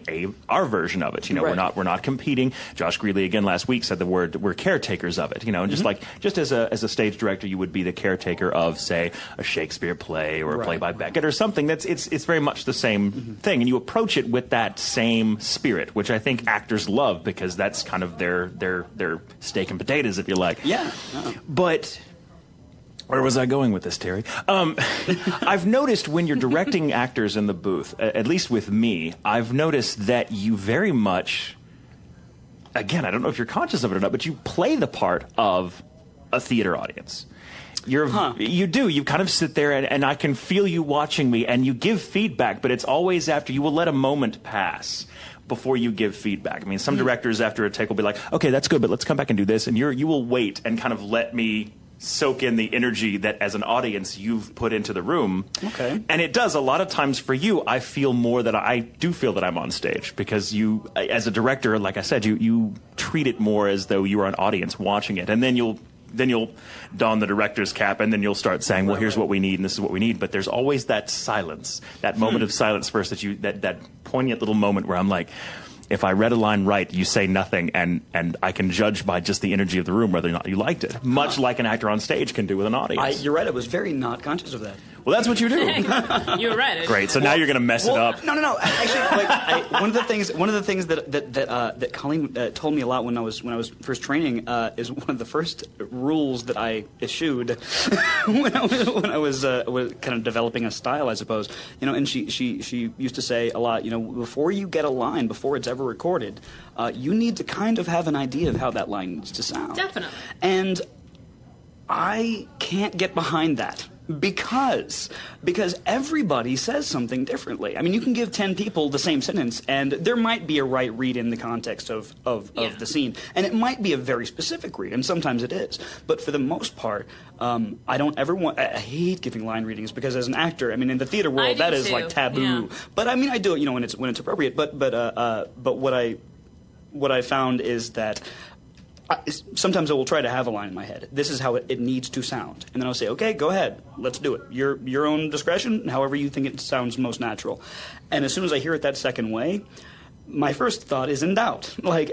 our version of it. You know, we're not competing. Josh Greeley again last week said the word, we're caretakers of it. You know, and just as a stage director, you would be the caretaker of, say, a Shakespeare play or a play by Beckett or something. It's very much the same thing, and you approach it with that same spirit, which I think actors love because that's kind of their steak and potatoes, if you like. Yeah. But where was I going with this, Terry? I've noticed when you're directing actors in the booth, at least with me, I've noticed that you very much, again, I don't know if you're conscious of it or not, but you play the part of a theater audience. You do. You kind of sit there, and I can feel you watching me, and you give feedback, but it's always after you will let a moment pass before you give feedback. I mean, some directors after a take will be like, okay, that's good, but let's come back and do this, and you will wait and kind of let me soak in the energy that as an audience you've put into the room. Okay. And it does a lot of times for you. I feel more that I do feel that I'm on stage because you, as a director, like I said, you treat it more as though you are an audience watching it, and then you'll don the director's cap, and then you'll start saying, well, here's what we need, and this is what we need. But there's always that silence, that moment of silence first, that poignant little moment where I'm like, if I read a line right, you say nothing, and I can judge by just the energy of the room whether or not you liked it, much like an actor on stage can do with an audience. You're right. I was very not conscious of that. Well, that's what you do. You were right. Great. So now you're going to mess it up. No. Actually, one of the things that Colleen told me a lot when I was first training is one of the first rules that I issued when I was kind of developing a style, I suppose. You know, and she used to say a lot. You know, before you get a line, before it's ever recorded, you need to kind of have an idea of how that line needs to sound. Definitely. And I can't get behind that. Because everybody says something differently. I mean, you can give 10 people the same sentence, and there might be a right read in the context of the scene. And it might be a very specific read, and sometimes it is. But for the most part, I don't ever want... I hate giving line readings, because as an actor, I mean, in the theater world, that is like taboo. Yeah. But I mean, I do it, you know, when it's appropriate. But what I found is that sometimes I will try to have a line in my head. This is how it needs to sound. And then I'll say, okay, go ahead. Let's do it. Your own discretion, however you think it sounds most natural. And as soon as I hear it that second way, my first thought is in doubt. Like,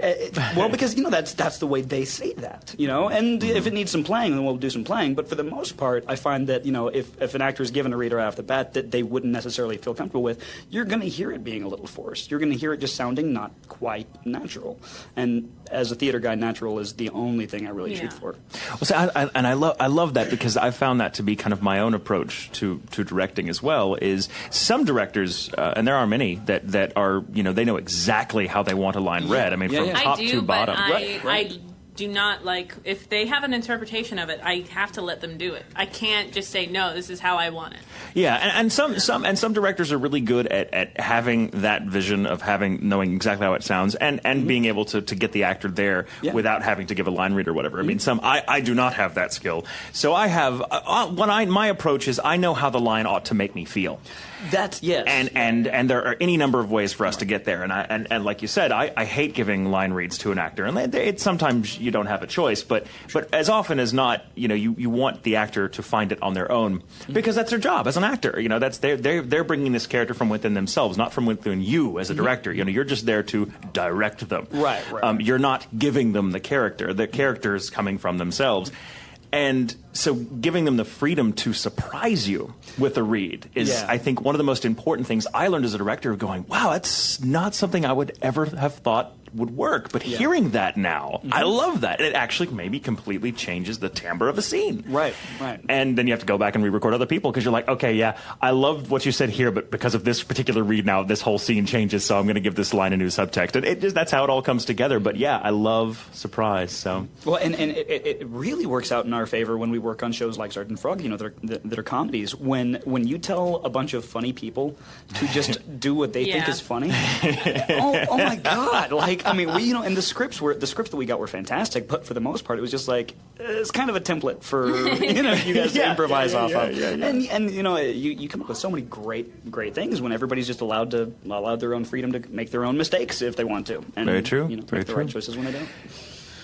well, because, you know, that's the way they say that, you know? And if it needs some playing, then we'll do some playing. But for the most part, I find that, you know, if an actor is given a read right off the bat that they wouldn't necessarily feel comfortable with, you're going to hear it being a little forced. You're going to hear it just sounding not quite natural. And as a theater guy, natural is the only thing I really shoot for. Well, so I love that, because I found that to be kind of my own approach to directing as well. Is some directors, and there are many that are, you know, they know exactly how they want a line read. I mean, from top to bottom. I do not like, if they have an interpretation of it, I have to let them do it. I can't just say, no, this is how I want it. Yeah, and some directors are really good at having that vision of knowing exactly how it sounds, and being able to get the actor there without having to give a line read or whatever. I mean, I do not have that skill. So I have my approach is I know how the line ought to make me feel. That's and there are any number of ways for us to get there, and like you said, I hate giving line reads to an actor, and sometimes you don't have a choice, but as often as not, you know, you want the actor to find it on their own, because that's their job as an actor. You know, that's they're bringing this character from within themselves, not from within you as a director. You know, you're just there to direct them. Right. You're not giving them the character. The character is coming from themselves. And so giving them the freedom to surprise you with a read is, I think, one of the most important things I learned as a director, of going, wow, that's not something I would ever have thought would work. But hearing that now, I love that. It actually maybe completely changes the timbre of a scene. Right. And then you have to go back and re-record other people because you're like, okay, yeah, I loved what you said here, but because of this particular read now, this whole scene changes, so I'm going to give this line a new subtext. And that's how it all comes together. But yeah, I love surprise. So well, and it really works out in our favor when we work on shows like Sergeant Frog, that are comedies. When you tell a bunch of funny people to just do what they think is funny, oh my God! Like, I mean, and the scripts that we got were fantastic, but for the most part, it was just like it's kind of a template for you guys to improvise off of. And you come up with so many great things when everybody's just allowed their own freedom to make their own mistakes if they want to. And, very true. Make the right choices when they don't.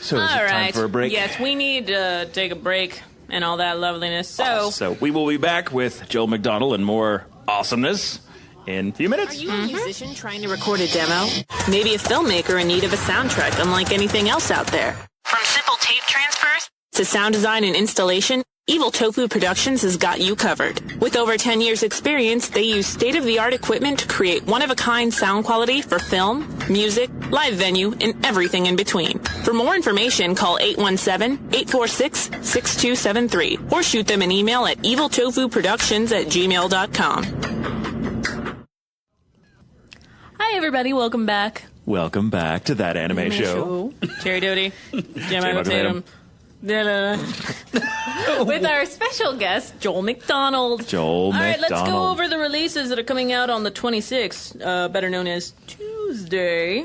So is it time for a break? Yes, we need to take a break and all that loveliness. So we will be back with Joel McDonald and more awesomeness in a few minutes. Are you a musician trying to record a demo? Maybe a filmmaker in need of a soundtrack unlike anything else out there? From simple tape transfers to sound design and installation, Evil Tofu Productions has got you covered. With over 10 years experience, they use state-of-the-art equipment to create one-of-a-kind sound quality for film, music, live venue, and everything in between. For more information, call 817-846-6273 or shoot them an email at eviltofuproductions@gmail.com. Hi, everybody. Welcome back. Welcome back to That Anime Show. Terri Doty, J. Michael Tatum. With our special guest, Joel McDonald. All right, let's go over the releases that are coming out on the 26th, better known as Tuesday.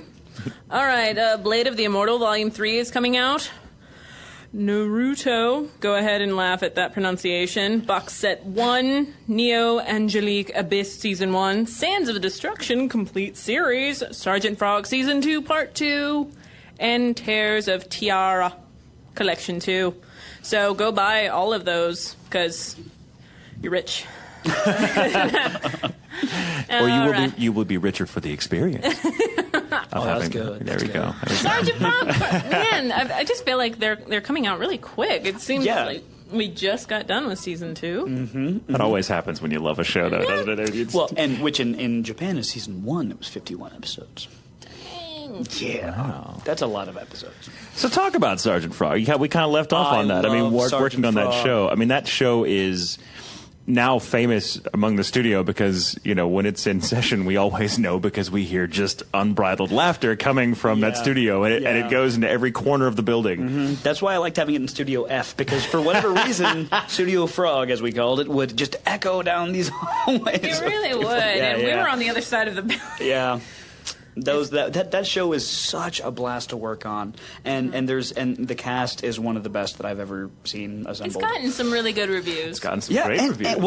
All right, Blade of the Immortal Volume 3 is coming out. Naruto, go ahead and laugh at that pronunciation. Box Set 1, Neo Angelique Abyss Season 1, Sands of Destruction Complete Series, Sergeant Frog Season 2 Part 2, and Tears of Tiara Collection 2. So go buy all of those because you're rich. Or you will be richer for the experience. That's good. There we go. Sergeant Frog, man, I just feel like they're coming out really quick. It seems like we just got done with Season 2. That always happens when you love a show, though, doesn't it? Well, and which in Japan is Season 1. It was 51 episodes. Yeah, wow. That's a lot of episodes. So talk about Sergeant Frog. We kind of left off on that. I mean, working on that show. I mean, that show is now famous among the studio because, when it's in session, we always know because we hear just unbridled laughter coming from that studio, and it goes into every corner of the building. That's why I liked having it in Studio F, because for whatever reason, Studio Frog, as we called it, would just echo down these hallways. It really would, and we were on the other side of the building. Yeah. That show is such a blast to work on, and the cast is one of the best that I've ever seen assembled. It's gotten some really good reviews. It's gotten some great reviews.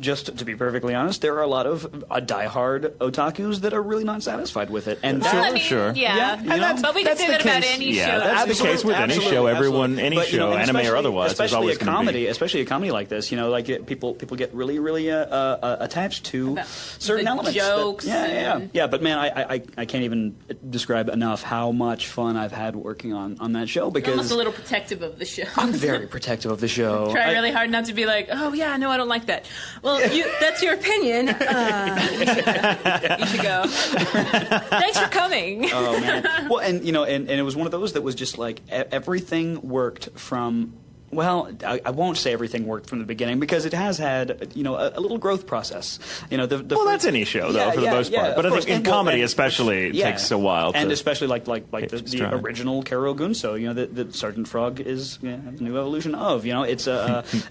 Just to be perfectly honest, there are a lot of diehard otakus that are really not satisfied with it, and but we can say that about any show. That's the case with any show. Everyone, any show, anime or otherwise, especially a comedy, like this. People get really, really attached to certain elements, jokes. But man, I can't even describe enough how much fun I've had working on that show, because you're almost a little protective of the show. I'm very protective of the show. Try really hard not to be like, oh yeah, no, I don't like that. Well, that's your opinion. You should go. Thanks for coming. Oh man. Well, and it was one of those that was just like everything worked from. Well, I won't say everything worked from the beginning because it has had, a little growth process. That's any show though, for the most part. But I think in comedy, especially, it takes a while. And especially like the original Kero Gunso, the Sergeant Frog is a new evolution of. It's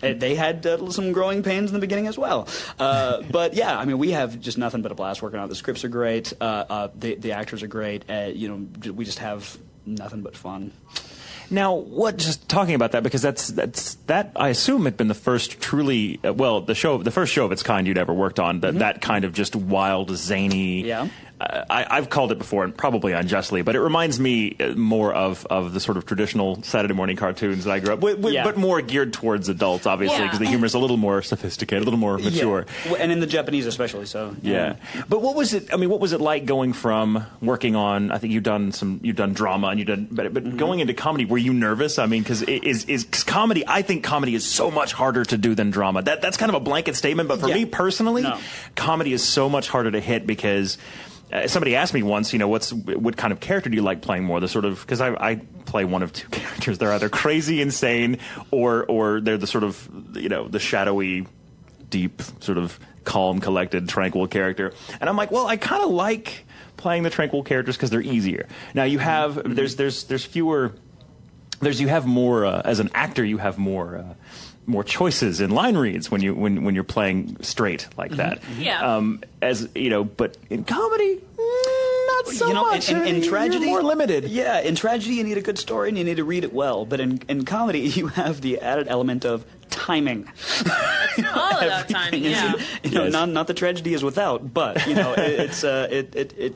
they had some growing pains in the beginning as well. But yeah, I mean, we have just nothing but a blast working on it. The scripts are great. The actors are great. We just have nothing but fun. Now, just talking about that, because that I assume had been the first truly the first show of its kind you'd ever worked on. That kind of just wild, zany. Yeah. I've called it before, and probably unjustly, but it reminds me more of the sort of traditional Saturday morning cartoons that I grew up with, but more geared towards adults, obviously, because the humor is a little more sophisticated, a little more mature. Yeah. And in the Japanese especially, so. Yeah. But what was it, what was it like going from working on, I think you've done drama, and but going into comedy, were you nervous? I mean, because is comedy, I think comedy is so much harder to do than drama. That's kind of a blanket statement, but for me personally, comedy is so much harder to hit because somebody asked me once, what kind of character do you like playing more? The sort of, because I play one of two characters. They're either crazy, insane, or they're the sort of, the shadowy, deep, sort of calm, collected, tranquil character. And I'm like, well, I kind of like playing the tranquil characters because they're easier. Now you have, there's fewer, you have more, as an actor, you have more choices in line reads when you're playing straight like that. Yeah. But in comedy, not so much. In tragedy, you're more limited. Yeah, in tragedy, you need a good story and you need to read it well. But in comedy, you have the added element of timing. All about timing. Yeah. Not the tragedy is without, but it's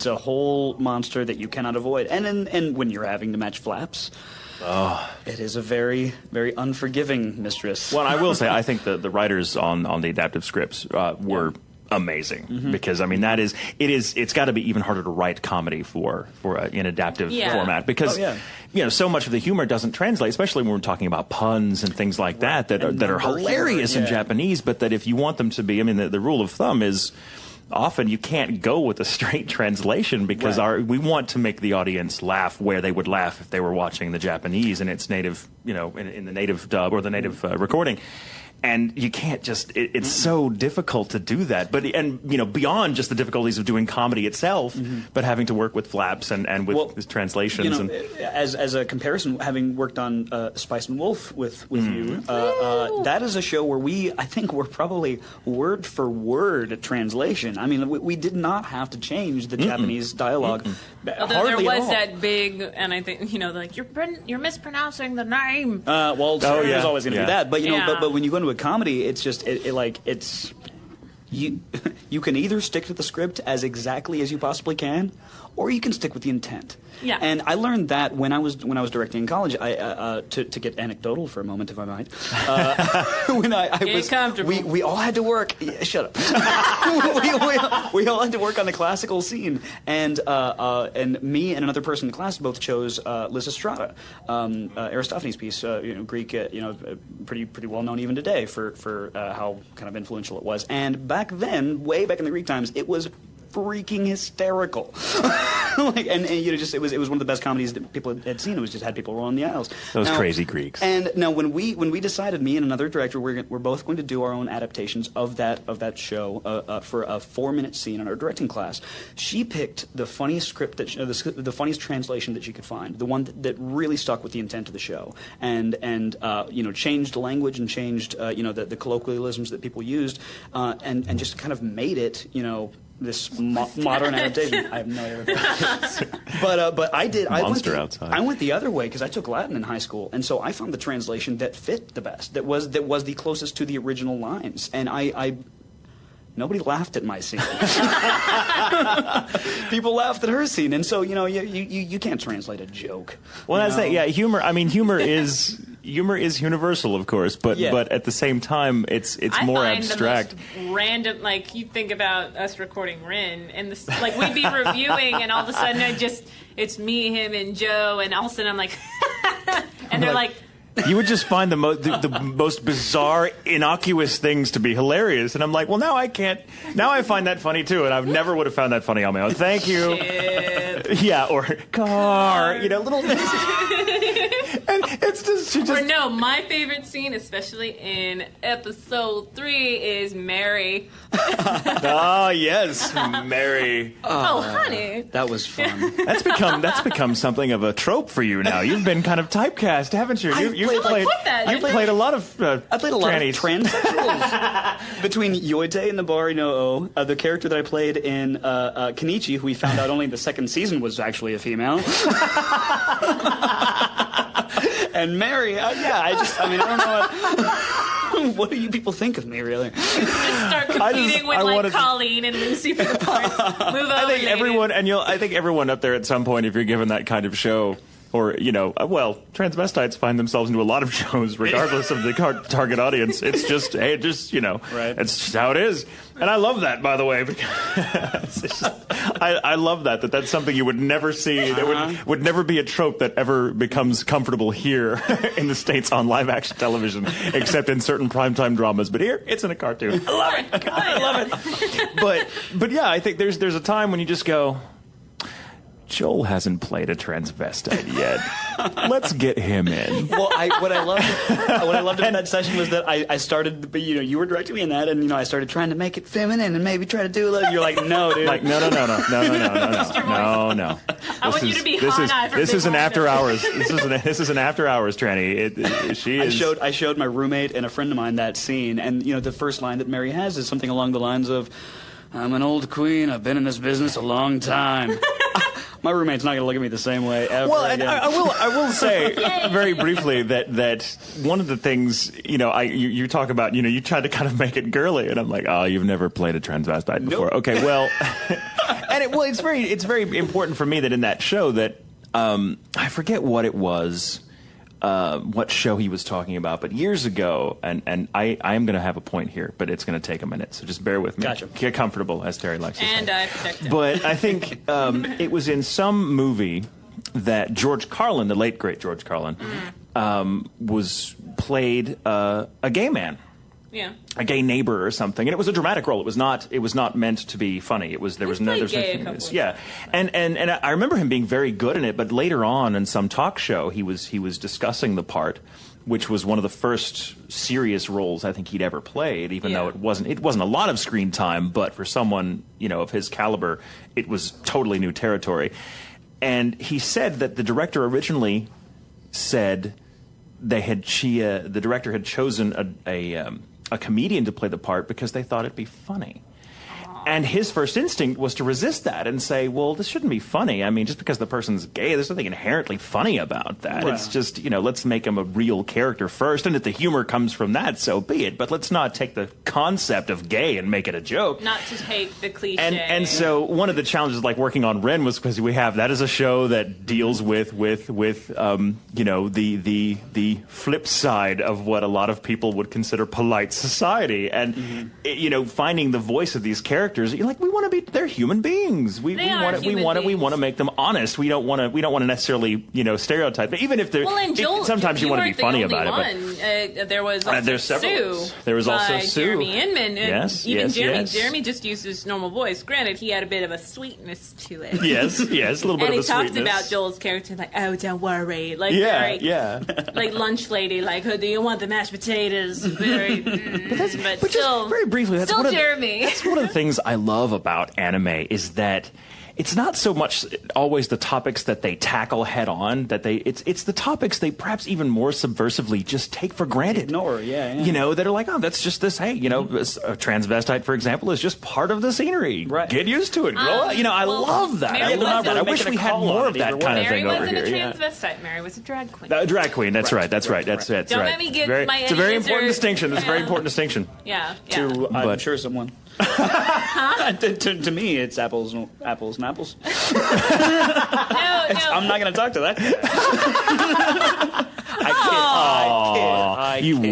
a whole monster that you cannot avoid. And when you're having to match flaps. Oh. It is a very, very unforgiving mistress. Well, I will say, I think the writers on the adaptive scripts were amazing because it's got to be even harder to write comedy for an adaptive format because so much of the humor doesn't translate, especially when we're talking about puns and things like that are hilarious in Japanese, but that if you want them to be, the rule of thumb is often you can't go with a straight translation because we want to make the audience laugh where they would laugh if they were watching the Japanese in its native, in the native dub or the native recording. And you can't just, it's so difficult to do that. But, beyond just the difficulties of doing comedy itself, but having to work with flaps and with translations. As a comparison, having worked on Spice and Wolf with you, that is a show where I think we're probably word for word translation. We did not have to change the Japanese dialogue. Although there was that big, and I think, you're mispronouncing the name. There's always going to be that. But, but when you go into a comedy, it's just it's you can either stick to the script as exactly as you possibly can, or you can stick with the intent. Yeah. And I learned that when I was directing in college. To get anecdotal for a moment, if I might. When I was comfortable. We all had to work. Shut up. we all had to work on the classical scene, and me and another person in the class both chose Lysistrata, Aristophanes' piece. Greek, pretty well known even today for how kind of influential it was. And back then, way back in the Greek times, it was freaking hysterical. It was one of the best comedies that people had seen. It was just had people rolling the aisles. Those crazy Greeks. And now when we decided, me and another director, we're both going to do our own adaptations of that show for a 4-minute scene in our directing class. She picked the funniest script the funniest translation that she could find, the one that really stuck with the intent of the show, and changed the language and changed the colloquialisms that people used, and just kind of made it this modern adaptation. I have no idea. But I did. I went the other way because I took Latin in high school, and so I found the translation that fit the best. That was the closest to the original lines, and nobody laughed at my scene. People laughed at her scene, and so you can't translate a joke. Well, that's it. Yeah, humor. Humor is. Humor is universal, of course, but at the same time, it's more abstract. The most random, you think about us recording Rin, and we'd be reviewing, and all of a sudden it's me, him, and Joe, and all of a sudden I'm like, and they're like. You would just find the most bizarre, innocuous things to be hilarious, and I'm like, well, now I can't. Now I find that funny too, and I never would have found that funny on my own. Thank you. Shit. Yeah, or car, little things. And it's just. Or no, my favorite scene, especially in episode 3, is Mary. Oh yes, Mary. Oh, honey. That was fun. That's become something of a trope for you now. You've been kind of typecast, haven't you? You've played a lot of. I played a lot of transsexuals. Between Yoite and the Bari no O, the character that I played in Kenichi, who we found out only in the second season was actually a female. And Mary, I don't know what do you people think of me, really? Just start competing with Colleen and Lucy for the parts. Move over. I think everyone up there at some point, if you're given that kind of show, or transvestites find themselves into a lot of shows regardless of the target audience. It's just, hey, right. It's just how it is. And I love that, by the way, because I love that's something you would never see. There would never be a trope that ever becomes comfortable here in the States on live action television, except in certain primetime dramas. But here, it's in a cartoon. I love it. I love it. But yeah, I think there's a time when you just go, Joel hasn't played a transvestite yet. Let's get him in. Well, what I loved in that session was that I started, you were directing me in that, and I started trying to make it feminine and maybe try to do a little. You're like, no, dude. Like, no. I want you to be hot eye for this is an after hours. This is an after hours tranny. I showed my roommate and a friend of mine that scene, and the first line that Mary has is something along the lines of, "I'm an old queen. I've been in this business a long time." My roommate's not going to look at me the same way ever again. And I will say very briefly that one of the things, you talk about, you tried to kind of make it girly, and I'm like, oh, you've never played a transvestite before. Nope. Okay, well, it's very important for me that in that show that I forget what it was. What show he was talking about, but years ago, and I am going to have a point here, but it's going to take a minute, so just bear with me. Gotcha. Get comfortable, as Terry likes to say. And I protect him. But I think it was in some movie that George Carlin, the late great George Carlin, was played a gay man. Yeah. A gay neighbor or something, and it was a dramatic role. It was not meant to be funny. It was there was no yeah. And I remember him being very good in it. But later on in some talk show, he was discussing the part, which was one of the first serious roles I think he'd ever played. Even though it wasn't a lot of screen time, but for someone of his caliber, it was totally new territory. And he said that the director originally said the director had chosen a comedian to play the part because they thought it'd be funny. And his first instinct was to resist that and say, well, this shouldn't be funny. I mean, just because the person's gay, there's nothing inherently funny about that. Right. It's just, let's make him a real character first. And if the humor comes from that, so be it. But let's not take the concept of gay and make it a joke. Not to take the cliche. And so one of the challenges, like working on Ren, was because we have that as a show that deals with the flip side of what a lot of people would consider polite society. And, finding the voice of these characters, you're like, they're human beings. We want to make them honest. We don't want to necessarily, stereotype. But even if they're, sometimes you want to be funny about it. But there was also Sue. There was also Sue. Jeremy Inman. Yes, even Jeremy. Yes. Jeremy just used his normal voice. Granted, he had a bit of a sweetness to it. Yes, a little bit of a sweetness. And he talked about Joel's character like, oh, don't worry. Like, like lunch lady, like, oh, do you want the mashed potatoes? Very, but still, just very briefly, that's Jeremy. That's one of the things I love about anime is that it's not so much always the topics that they tackle head on, that it's the topics they perhaps even more subversively just take for granted. Ignore, yeah. That are like, oh, that's just this. Hey, a transvestite, for example, is just part of the scenery. Right. Get used to it. I love that. I love that. I wish we had more of that kind of thing over here. Mary wasn't a transvestite. Mary was a drag queen. A drag queen. That's right. That's right. Don't let me get my. It's a very important distinction. It's a very important distinction. Yeah. I'm sure someone. To me, it's apples and apples. No. I'm not going to talk to that guy. I kid. You would.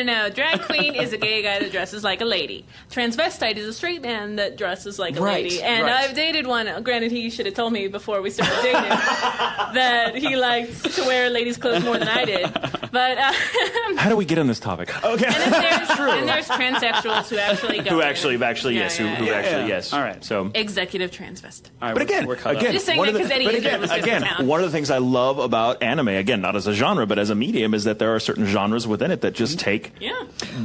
No. Drag queen is a gay guy that dresses like a lady. Transvestite is a straight man that dresses like a lady. And I've dated one. Granted, he should have told me before we started dating that he liked to wear ladies' clothes more than I did. But how do we get on this topic? Okay. And there's transsexuals who actually go. Who actually yes. All right. So executive transvestite. But again, just saying that because Eddie Izzard was just in town. One of the things I love about anime, again, not as a genre, but as a medium, is that there are certain genres within it that just take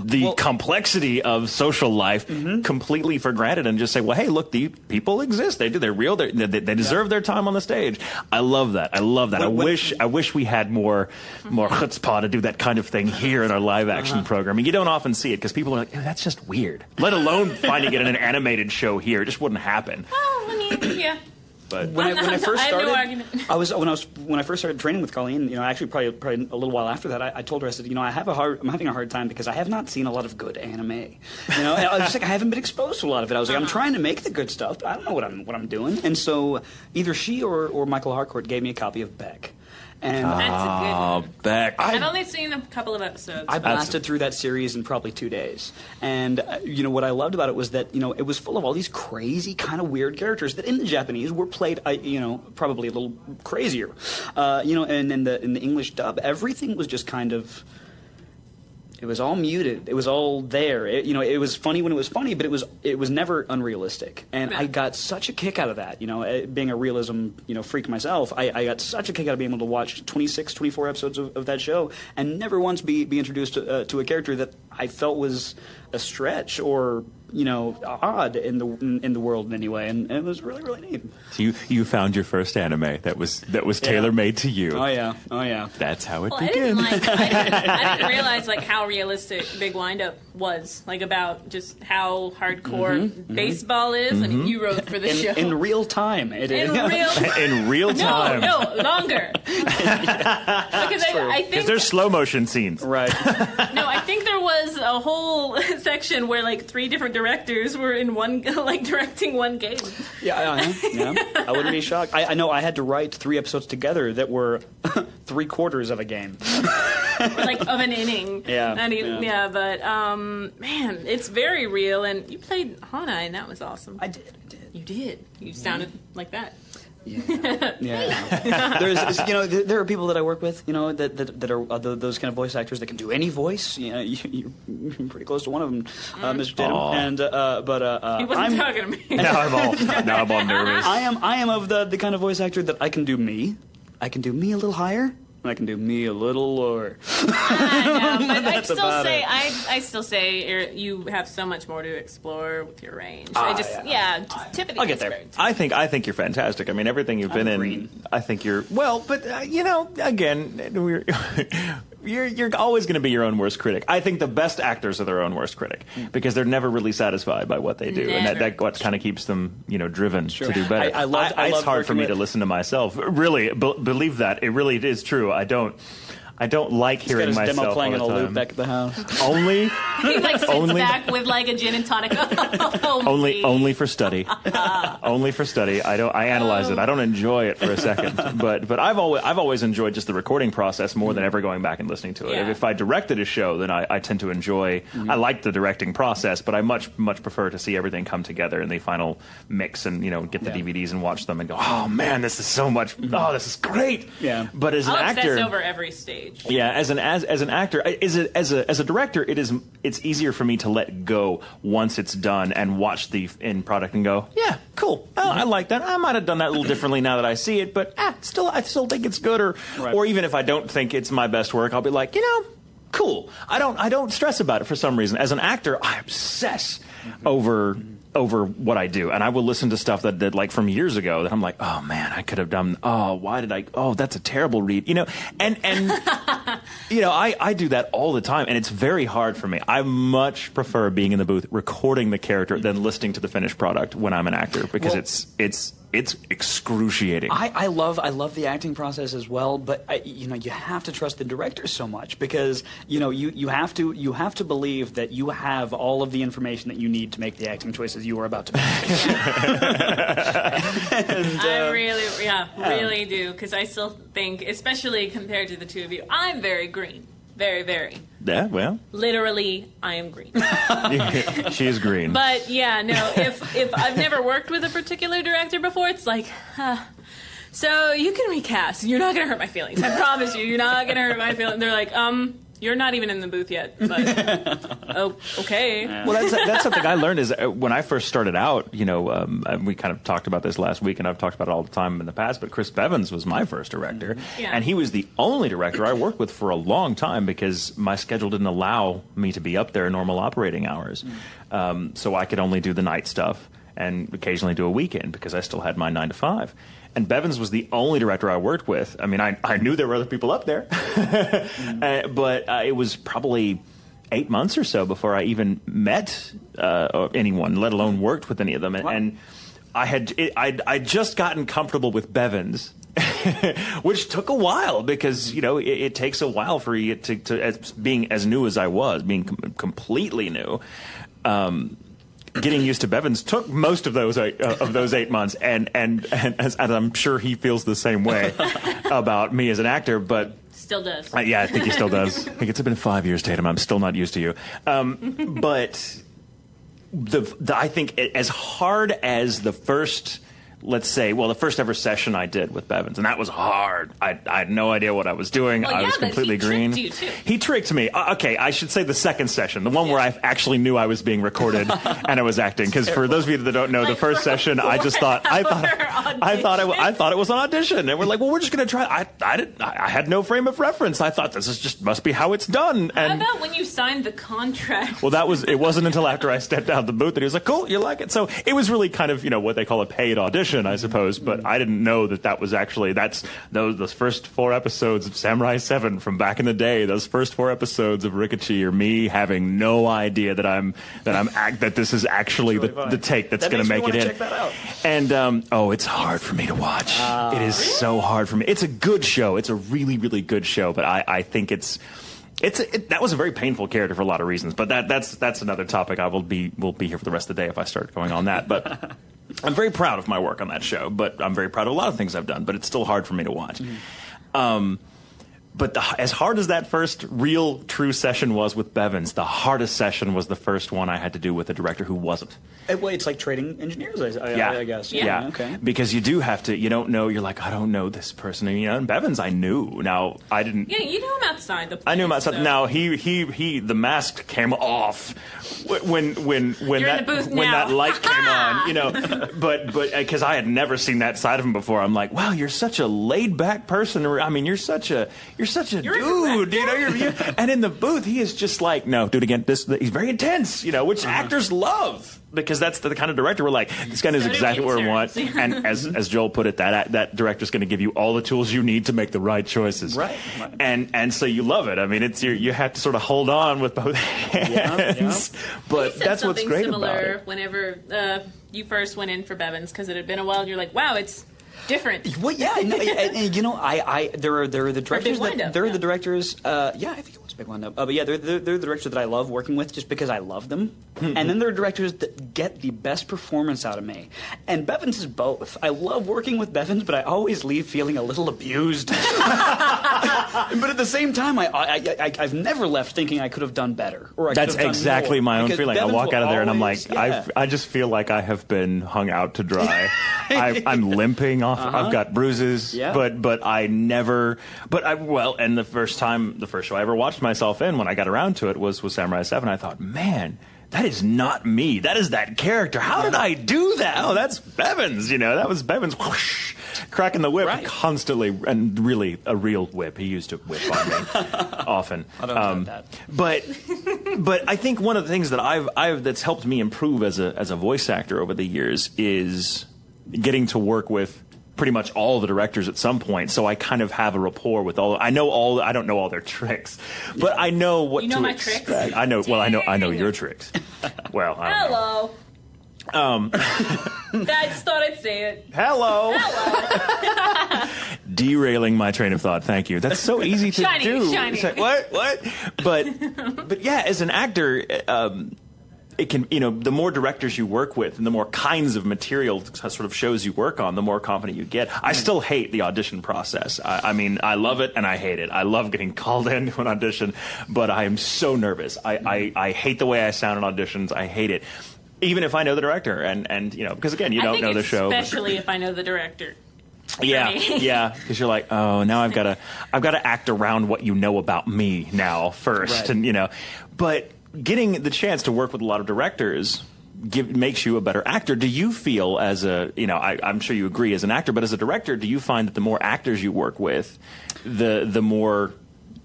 the complexity of social life completely for granted and just say, well, hey, look, these people exist. They're real. They deserve their time on the stage. I love that. I wish we had more chutzpah to do that kind of thing here in our live action programming. You don't often see it because people are like, that's just weird. Let alone finding it in an animated show here. It just wouldn't happen. Oh, I mean, yeah. But when I first started, I have no argument. when I first started training with Colleen, actually probably a little while after that, I told her, I said, I'm having a hard time because I have not seen a lot of good anime. And I was just like, I haven't been exposed to a lot of it. I was like, I'm trying to make the good stuff, but I don't know what I'm doing. And so either she or Michael Harcourt gave me a copy of Beck. And That's a good one. Beck. I've only seen a couple of episodes. I blasted through that series in probably 2 days. And, what I loved about it was that, it was full of all these crazy, kind of weird characters that in the Japanese were played, probably a little crazier. And in the English dub, everything was just kind of... It was all muted. It was all there. It was funny when it was funny, but it was never unrealistic. And I got such a kick out of that. Being a realism freak myself, I got such a kick out of being able to watch 26, 24 episodes of that show and never once be introduced to a character that I felt was a stretch or odd in the world in any way. And it was really, really neat. So you found your first anime that was tailor made to you. Oh yeah. That's how it began. began. I didn't realize how realistic Big Windup was, about just how hardcore baseball is. I mean, you wrote for the show in real time. It is in real time. No, longer. Because I think there's slow motion scenes, right? No, I think there was a whole section where 3 different directors were in one directing one game. Yeah. I wouldn't be shocked. I know I had to write 3 episodes together that were 3/4 of a game. Or of an inning. Yeah. But man, it's very real. And you played Hana, and that was awesome. I did. You did. You sounded like that. Yeah. There's there are people that I work with, that are those kind of voice actors that can do any voice. You're pretty close to one of them, Mr. Tatum. And he wasn't talking to me. Now I'm all nervous. I am of the kind of voice actor that I can do me. I can do me a little higher. I can do me a little lower. But I still say you have so much more to explore with your range. Just tip of the I'll get there. iceberg. I think you're fantastic. I mean, everything you've been in. I think you're but again, you're always going to be your own worst critic. I think the best actors are their own worst critic because they're never really satisfied by what they do, and that what kind of keeps them driven to do better. It's hard for me to listen to myself. Really, believe that it really is true. I don't like hearing myself. He's got his demo playing all the in a time. loop back at the house. Only He sits back with a gin and tonic. only for study. Only for study. I analyze it. I don't enjoy it for a second. But I've always enjoyed just the recording process more than ever going back and listening to it. Yeah. If I directed a show, then I tend to enjoy. I like the directing process, but I much prefer to see everything come together in the final mix and get the DVDs and watch them and go, oh man, this is so much. Oh, this is great. Yeah. But as an actor, obsess over every stage. Yeah, as an actor, as a director, it's easier for me to let go once it's done and watch the end product and go, yeah, cool. Oh, I like that. I might have done that a little differently now that I see it, but I still think it's good. Or even if I don't think it's my best work, I'll be like, cool. I don't stress about it for some reason. As an actor, I obsess over what I do, and I will listen to stuff that from years ago that I'm like, oh man, I could have done. Oh, why did I? Oh, that's a terrible read. And I do that all the time, and it's very hard for me. I much prefer being in the booth recording the character than listening to the finished product when I'm an actor because it's excruciating. I love the acting process as well, but you have to trust the directors so much because you have to believe that you have all of the information that you need to make the acting choices you are about to make. I really do, because I still think, especially compared to the two of you, I'm very green. Very, very. Yeah, well. Literally, I am green. She is green. But if I've never worked with a particular director before, it's like, so you can recast. You're not going to hurt my feelings. I promise you, you're not going to hurt my feelings. They're like, you're not even in the booth yet. But, okay. Well, that's something I learned is when I first started out, we kind of talked about this last week, and I've talked about it all the time in the past, but Chris Bevins was my first director. Yeah. And he was the only director I worked with for a long time because my schedule didn't allow me to be up there in normal operating hours. So I could only do the night stuff and occasionally do a weekend because I still had my 9 to 5. And Bevins was the only director I worked with. I mean, I knew there were other people up there, but it was probably 8 months or so before I even met anyone, let alone worked with any of them. Wow. And I'd just gotten comfortable with Bevins, which took a while because it takes a while for you to being as new as I was, being completely new. getting used to Bevins took most of those 8 months, and as I'm sure he feels the same way about me as an actor, but. Still does. Yeah, I think he still does. I think it's been 5 years, Tatum. I'm still not used to you. But I think as hard as the first, let's say, the first ever session I did with Bevins, and that was hard. I had no idea what I was doing. I was completely green. He tricked you, too. He tricked me. Okay, I should say the second session, the one where I actually knew I was being recorded and I was acting. Because for those of you that don't know, the first session, I just thought I thought it was an audition, and we're like, well, we're just going to try. I had no frame of reference. I thought this is just must be how it's done. And how about when you signed the contract? Well, it wasn't until after I stepped out of the booth that he was like, cool, you like it. So it was really kind of what they call a paid audition, I suppose, but I didn't know that was actually those first 4 episodes of Samurai 7 from back in the day. Those first 4 episodes of Ricochet are me having no idea that this is actually the take that's going to make it in. Check that out. And it's hard for me to watch. It is so hard for me. It's a good show. It's a really, really good show, but I think that was a very painful character for a lot of reasons, but that's another topic. We'll be here for the rest of the day if I start going on that. But I'm very proud of my work on that show. But I'm very proud of a lot of things I've done. But it's still hard for me to watch. But as hard as that first real true session was with Bevins, the hardest session was the first one I had to do with a director who wasn't. Well, it's like trading engineers, I guess. Yeah. Okay. Because you do have to. You don't know. You're like, I don't know this person. And Bevins, I knew. Now I didn't. Yeah, you knew him outside the place. I knew him outside. So. Now he the mask came off when that light came on. But because I had never seen that side of him before, I'm like, wow, you're such a laid back person. I mean, you're such a dude. And in the booth, he is just like, no, do it again. He's very intense. Which actors love. Because that's the kind of director we're like, this guy knows exactly what we want. And as Joel put it, that director's going to give you all the tools you need to make the right choices. Right. And so you love it. I mean, you have to sort of hold on with both hands. Yeah. But that's what's great about it. Whenever you first went in for Bevins, because it had been a while, you're like, wow, it's different. Well, yeah, there are the directors the directors. I think it was a big windup. But yeah, they're the directors that I love working with just because I love them. And then there are directors that get the best performance out of me. And Bevins is both. I love working with Bevins, but I always leave feeling a little abused. But at the same time, I've never left thinking I could have done better. That's exactly my own feeling. I walk out of there and I'm like, I just feel like I have been hung out to dry. I'm limping off. I've got bruises, but I never. And the first show I ever watched myself in when I got around to it was Samurai 7. I thought, man, that is not me. That is that character. How did I do that? Oh, that's Bevins. That was Bevins. Whoosh, cracking the whip constantly, and really a real whip. He used to whip on me often. I don't know that. But I think one of the things that that's helped me improve as a voice actor over the years is getting to work with pretty much all the directors at some point, so I kind of have a rapport with all. I don't know all their tricks, but I know what to expect. Tricks? I know. Well, I know your tricks. Well, hello. I just thought I'd say it. Hello. Derailing my train of thought. Thank you. That's so easy to do. Shiny. What? But yeah, as an actor. It can, the more directors you work with and the more kinds of material sort of shows you work on, the more confident you get. I still hate the audition process. I mean, I love it and I hate it. I love getting called into an audition, but I am so nervous. I hate the way I sound in auditions. I hate it. Even if I know the director and because again, you don't know the show. Especially if I know the director. Yeah, because you're like, oh, now I've got to act around what you know about me now first, right. And but getting the chance to work with a lot of directors makes you a better actor. Do you feel as I'm sure you agree as an actor, but as a director, do you find that the more actors you work with, the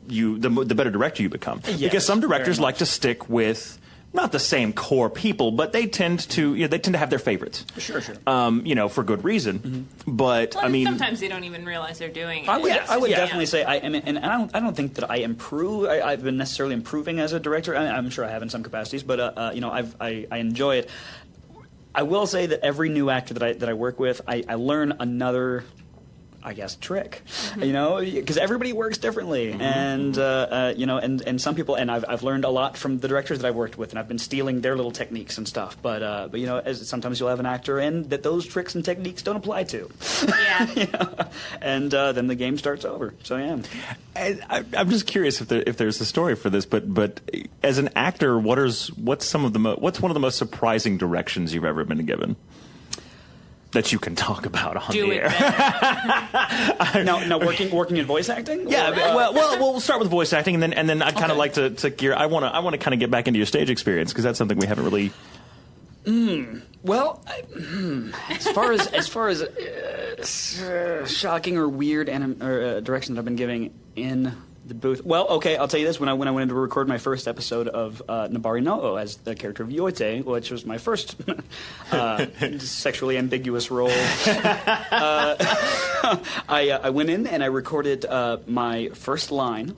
better director you become? Yes, because some directors like to stick with not the same core people, but they tend to have their favorites. Sure. For good reason. Mm-hmm. But I mean, sometimes they don't even realize they're doing it. I would definitely say I don't think that I improve. I've been necessarily improving as a director. I'm sure I have in some capacities, but I enjoy it. I will say that every new actor that I work with, I learn another I guess, trick, because everybody works differently, and and some people, and I've learned a lot from the directors that I've worked with, and I've been stealing their little techniques and stuff. But as sometimes you'll have an actor in that those tricks and techniques don't apply to, and then the game starts over. So yeah, I'm just curious if there's a story for this, but as an actor, what's one of the most surprising directions you've ever been given? That you can talk about on the air. Now, working in voice acting. Yeah, we'll start with voice acting, and then I'd kind of like to gear. I want to kind of get back into your stage experience because that's something we haven't really. Well, as far as shocking or weird direction that I've been giving in the booth. Well, okay, I'll tell you this. When I went in to record my first episode of Nabari No'o as the character of Yoite, which was my first sexually ambiguous role, I went in and I recorded my first line.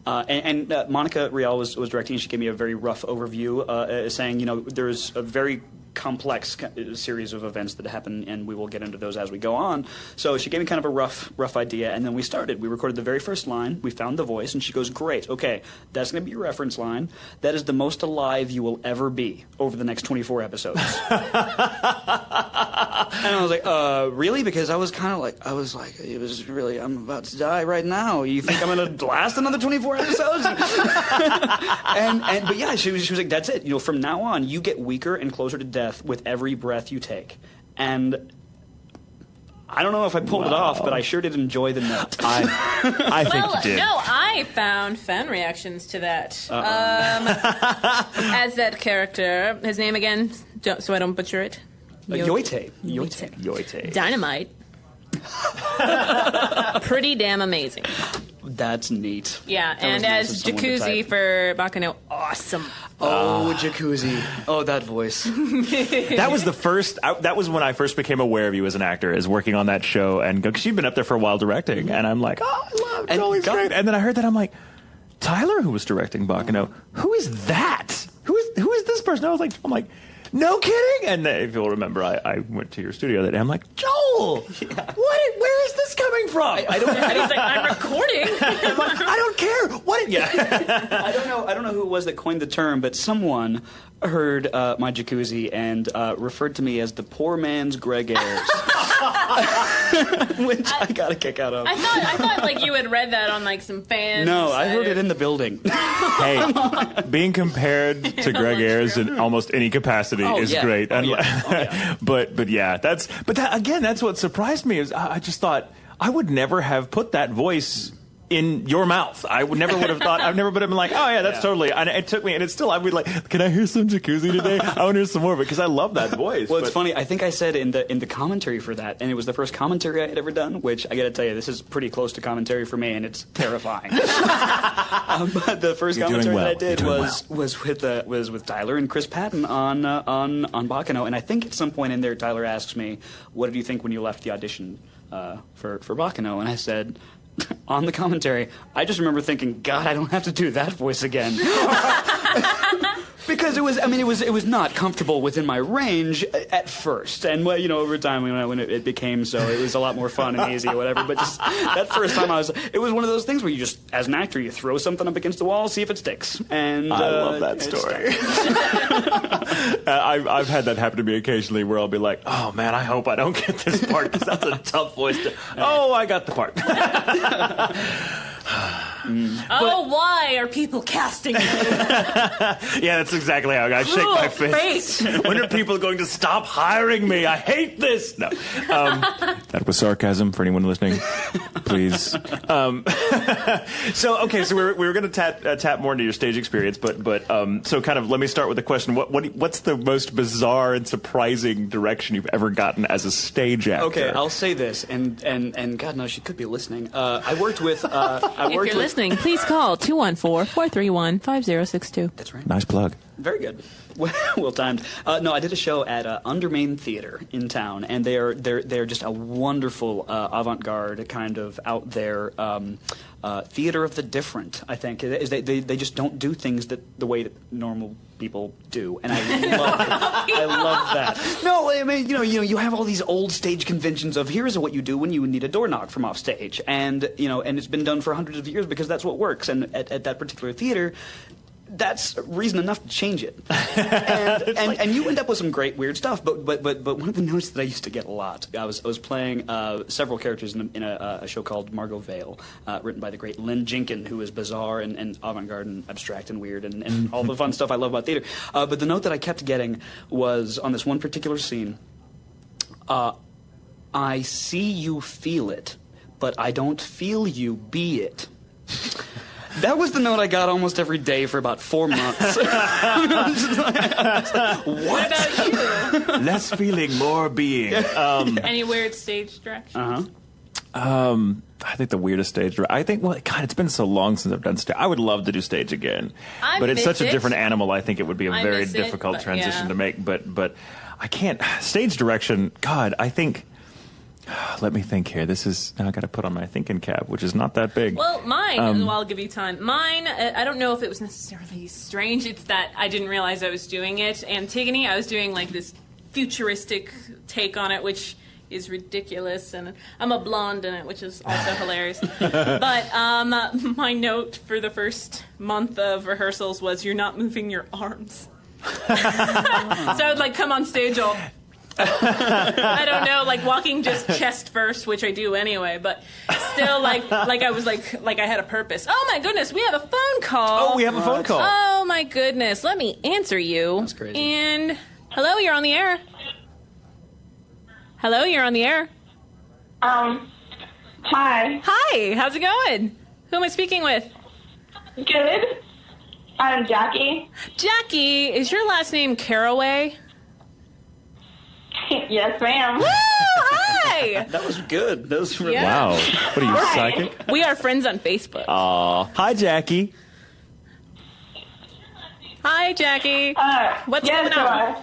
And Monica Rial was directing, and she gave me a very rough overview, saying, there's a very complex series of events that happen, and we will get into those as we go on. So she gave me kind of a rough idea, and then we started. We recorded the very first line. We found the voice, and she goes, great, okay, that's going to be your reference line. That is the most alive you will ever be over the next 24 episodes. And I was like, really? Because I was like, it was really, I'm about to die right now. You think I'm going to last another 24 episodes? But yeah, she was like, that's it. From now on, you get weaker and closer to death with every breath you take. And I don't know if I pulled it off, but I sure did enjoy the note. I think you did. No, I found fan reactions to that. As that character, his name again, so I don't butcher it. Yoite. Dynamite. Pretty damn amazing. That's neat. Yeah, and as Jacuzzi for Bakano, awesome. Oh, Jacuzzi. Oh, that voice. That was the first. That was when I first became aware of you as an actor, is working on that show, and because you've been up there for a while directing, and I'm like, oh, I love Joel, he's great. And then I heard that, I'm like, Tyler, who was directing Bakano, who is that? Who is this person? I'm like, no kidding. And if you'll remember, I went to your studio that day. I'm like, Joel, where is this coming from? I don't. And he's like, I'm recording. I'm like, I don't care. What? Yeah. I don't know who it was that coined the term, but someone heard my Jacuzzi and referred to me as the poor man's Greg Ayres. Which I got a kick out of. I thought like you had read that on like some fans. No, I heard it in the building. Hey, being compared to Greg Ayres in almost any capacity is great. But yeah, that's what surprised me is I just thought I would never have put that voice in your mouth. I would never have thought. I've never been like, oh yeah, that's totally. And it took me, and it's still. I'd be like, can I hear some Jacuzzi today? I want to hear some more because I love that voice. Well, it's funny. I think I said in the commentary for that, and it was the first commentary I had ever done. Which I got to tell you, this is pretty close to commentary for me, and it's terrifying. But the first commentary that I did was with Tyler and Chris Patton on Bakano, and I think at some point in there, Tyler asks me, "What did you think when you left the audition for Bakano?" And I said, on the commentary, I just remember thinking, God, I don't have to do that voice again. Because it was not comfortable within my range at first, and over time when it became so, it was a lot more fun and easy or whatever. But just that first time, it was one of those things where you just, as an actor, you throw something up against the wall, see if it sticks. And I love that story. I've had that happen to me occasionally, where I'll be like, oh man, I hope I don't get this part because that's a tough voice to. Oh, I got the part. Why are people casting me? Yeah, that's exactly how I shake my fist. When are people going to stop hiring me? I hate this. No, that was sarcasm for anyone listening. Please. So we were going to tap more into your stage experience, but so kind of let me start with the question: what's the most bizarre and surprising direction you've ever gotten as a stage actor? Okay, I'll say this, and God knows she could be listening. I worked with. If you're listening, please call 214-431-5062. That's right. Nice plug. Very good. Well timed. No, I did a show at Undermain Theater in town, and they're just a wonderful avant-garde kind of out there theater of the different. I think they just don't do things the way that normal people do, and I love I love that. No, I mean you have all these old stage conventions of here's what you do when you need a door knock from off stage, and and it's been done for hundreds of years because that's what works, and at that particular theater, that's reason enough to change it, and you end up with some great weird stuff. But one of the notes that I used to get a lot, I was playing several characters in a show called Margot Vale, written by the great Lynn Jenkin, who is bizarre and avant-garde and abstract and weird and all the fun stuff I love about theater. But the note that I kept getting was on this one particular scene. I see you feel it, but I don't feel you be it. That was the note I got almost every day for about 4 months. What about you? Less feeling, more being. Any weird stage directions? I think the weirdest stage. I think, God, it's been so long since I've done stage. I would love to do stage again, but it's such a different animal. I think it would be a very difficult transition to make. But I can't. Stage direction. God, I think. Let me think here. This is now I got to put on my thinking cap, which is not that big. Well, mine. Well, I'll give you time. Mine. I don't know if it was necessarily strange. It's that I didn't realize I was doing it. Antigone. I was doing like this futuristic take on it, which is ridiculous, and I'm a blonde in it, which is also hilarious. But my note for the first month of rehearsals was, "You're not moving your arms." So I would come on stage all. I don't know, walking just chest first, which I do anyway, but still, like I was like I had a purpose. Oh my goodness, we have a phone call. Oh, we have a phone call. Oh my goodness, let me answer you. That's crazy. And hello, you're on the air. Hello, you're on the air. Hi. Hi, how's it going? Who am I speaking with? Good. I'm Jackie. Jackie, is your last name Caraway? Yes, ma'am. Woo! Hi! That was good. That was really Wow. What are you, psychic? We are friends on Facebook. Aw. Hi, Jackie. Hi, Jackie. What's going on?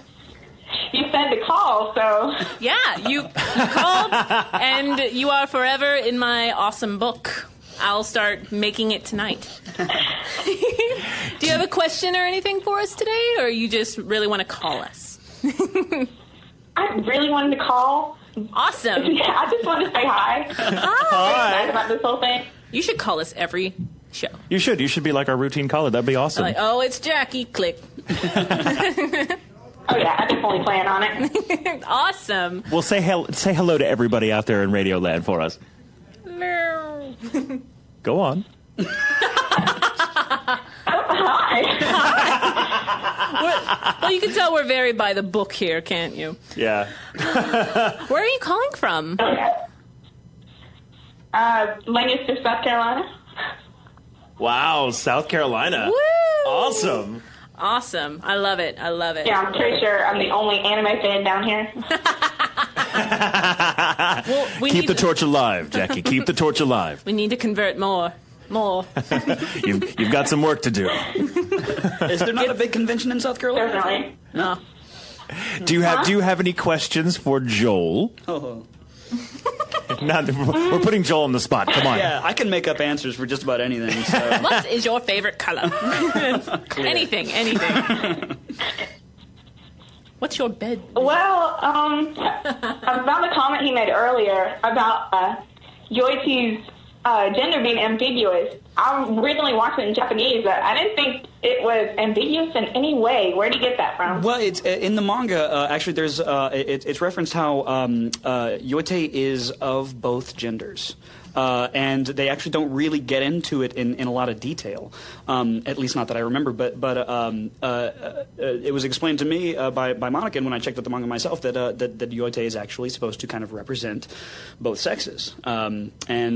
You said to call, so... Yeah, you called, and you are forever in my awesome book. I'll start making it tonight. Do you have a question or anything for us today, or you just really want to call us? I really wanted to call. Awesome. I just wanted to say hi. Hi. Excited about this whole thing. You should call us every show. You should. You should be like our routine caller. That'd be awesome. Oh, it's Jackie. Click. Oh, yeah, I definitely plan on it. Awesome. Well, say hello to everybody out there in Radio Land for us. No. Go on. Hi. Well, you can tell we're very by the book here, can't you? Yeah. Where are you calling from? Lancaster, South Carolina. Wow, South Carolina. Woo! Awesome. Awesome. I love it. I love it. Yeah, I'm pretty sure I'm the only anime fan down here. Well, Keep the torch alive, Jackie. Keep the torch alive. We need to convert more. You've got some work to do. Is there not a big convention in South Carolina? Definitely. No. Do you have any questions for Joel? Oh. We're putting Joel on the spot. Come on. Yeah, I can make up answers for just about anything. So. What is your favorite color? Anything. What's your bed? Well, about the comment he made earlier about Yoichi's gender being ambiguous. I originally watched it in Japanese, but I didn't think it was ambiguous in any way. Where did you get that from? Well, it's in the manga. Actually, there's it's referenced how Yoite is of both genders. And they actually don't really get into it in a lot of detail, at least not that I remember. But it was explained to me by Monica when I checked out the manga myself that Yoite is actually supposed to kind of represent both sexes. And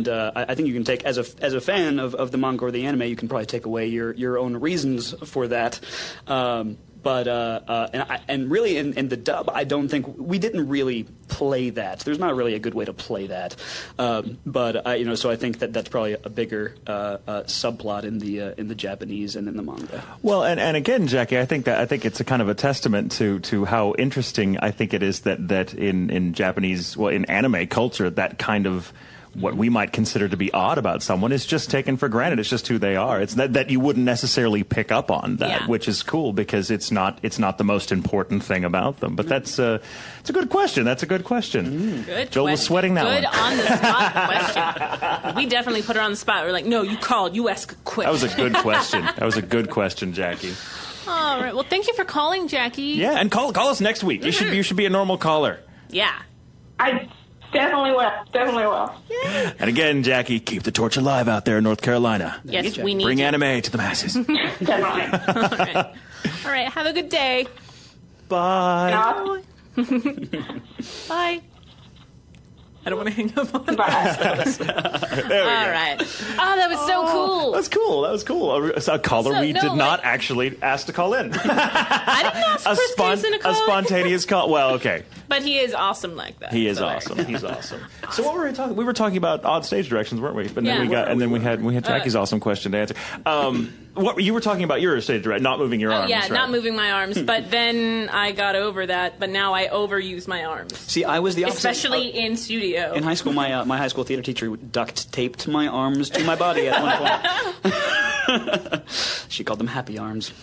I think you can take as a fan of the manga or the anime, you can probably take away your own reasons for that. And really in the dub, I don't think we didn't really play that. There's not really a good way to play that. So I think that's probably a bigger subplot in the Japanese and in the manga. Well, and again, Jackie, I think it's a kind of a testament to how interesting I think it is that in Japanese, well, in anime culture, that kind of what we might consider to be odd about someone is just taken for granted. It's just who they are. It's that you wouldn't necessarily pick up on that, which is cool because it's not the most important thing about them. But it's a good question. That's a good question. Good. Joel was sweating that one. Good on the spot question. We definitely put her on the spot. We're like, no, you called. You ask a question. That was a good question. That was a good question, Jackie. All right. Well, thank you for calling, Jackie. Yeah, and call us next week. Mm-hmm. You should be a normal caller. Yeah. I definitely will. Definitely will. Yeah. And again, Jackie, keep the torch alive out there in North Carolina. Yes, we need Bring you. anime to the masses. Definitely. All right. Have a good day. Bye. Bye. I don't want to hang up on Bye. There we All go. right. Oh, that was so cool. That was cool. A caller we did not actually ask to call in. I didn't ask Chris Jason to call. A spontaneous call. Well, okay. But he is awesome like that. He is awesome. He's awesome. So what were we talking? We were talking about odd stage directions, weren't we? And then we had Jackie's awesome question to answer. What you were talking about your stage direction, not moving your arms. Yeah, right? not moving my arms. But then I got over that. But now I overuse my arms. See, I was the opposite. Especially in studio. In high school, my high school theater teacher duct taped my arms to my body at one point. She called them happy arms.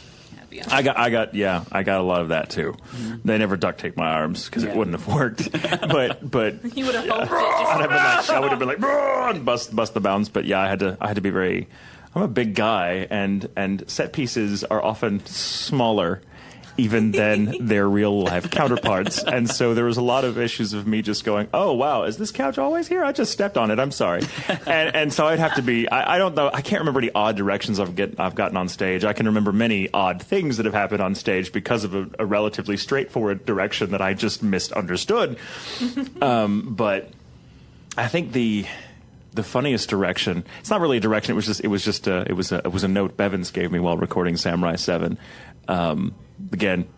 I got a lot of that too. Mm-hmm. They never duct taped my arms because it wouldn't have worked. But you would have hoped it. I would have been like and bust the bounds. But yeah, I had to be very. I'm a big guy, and set pieces are often smaller even than their real life counterparts. And so there was a lot of issues of me just going, oh, wow, is this couch always here? I just stepped on it. I'm sorry. And so I'd have to be, I don't know, I can't remember any odd directions I've gotten on stage. I can remember many odd things that have happened on stage because of a relatively straightforward direction that I just misunderstood. But I think the funniest direction, it's not really a direction, it was a note Bevins gave me while recording Samurai 7. Again,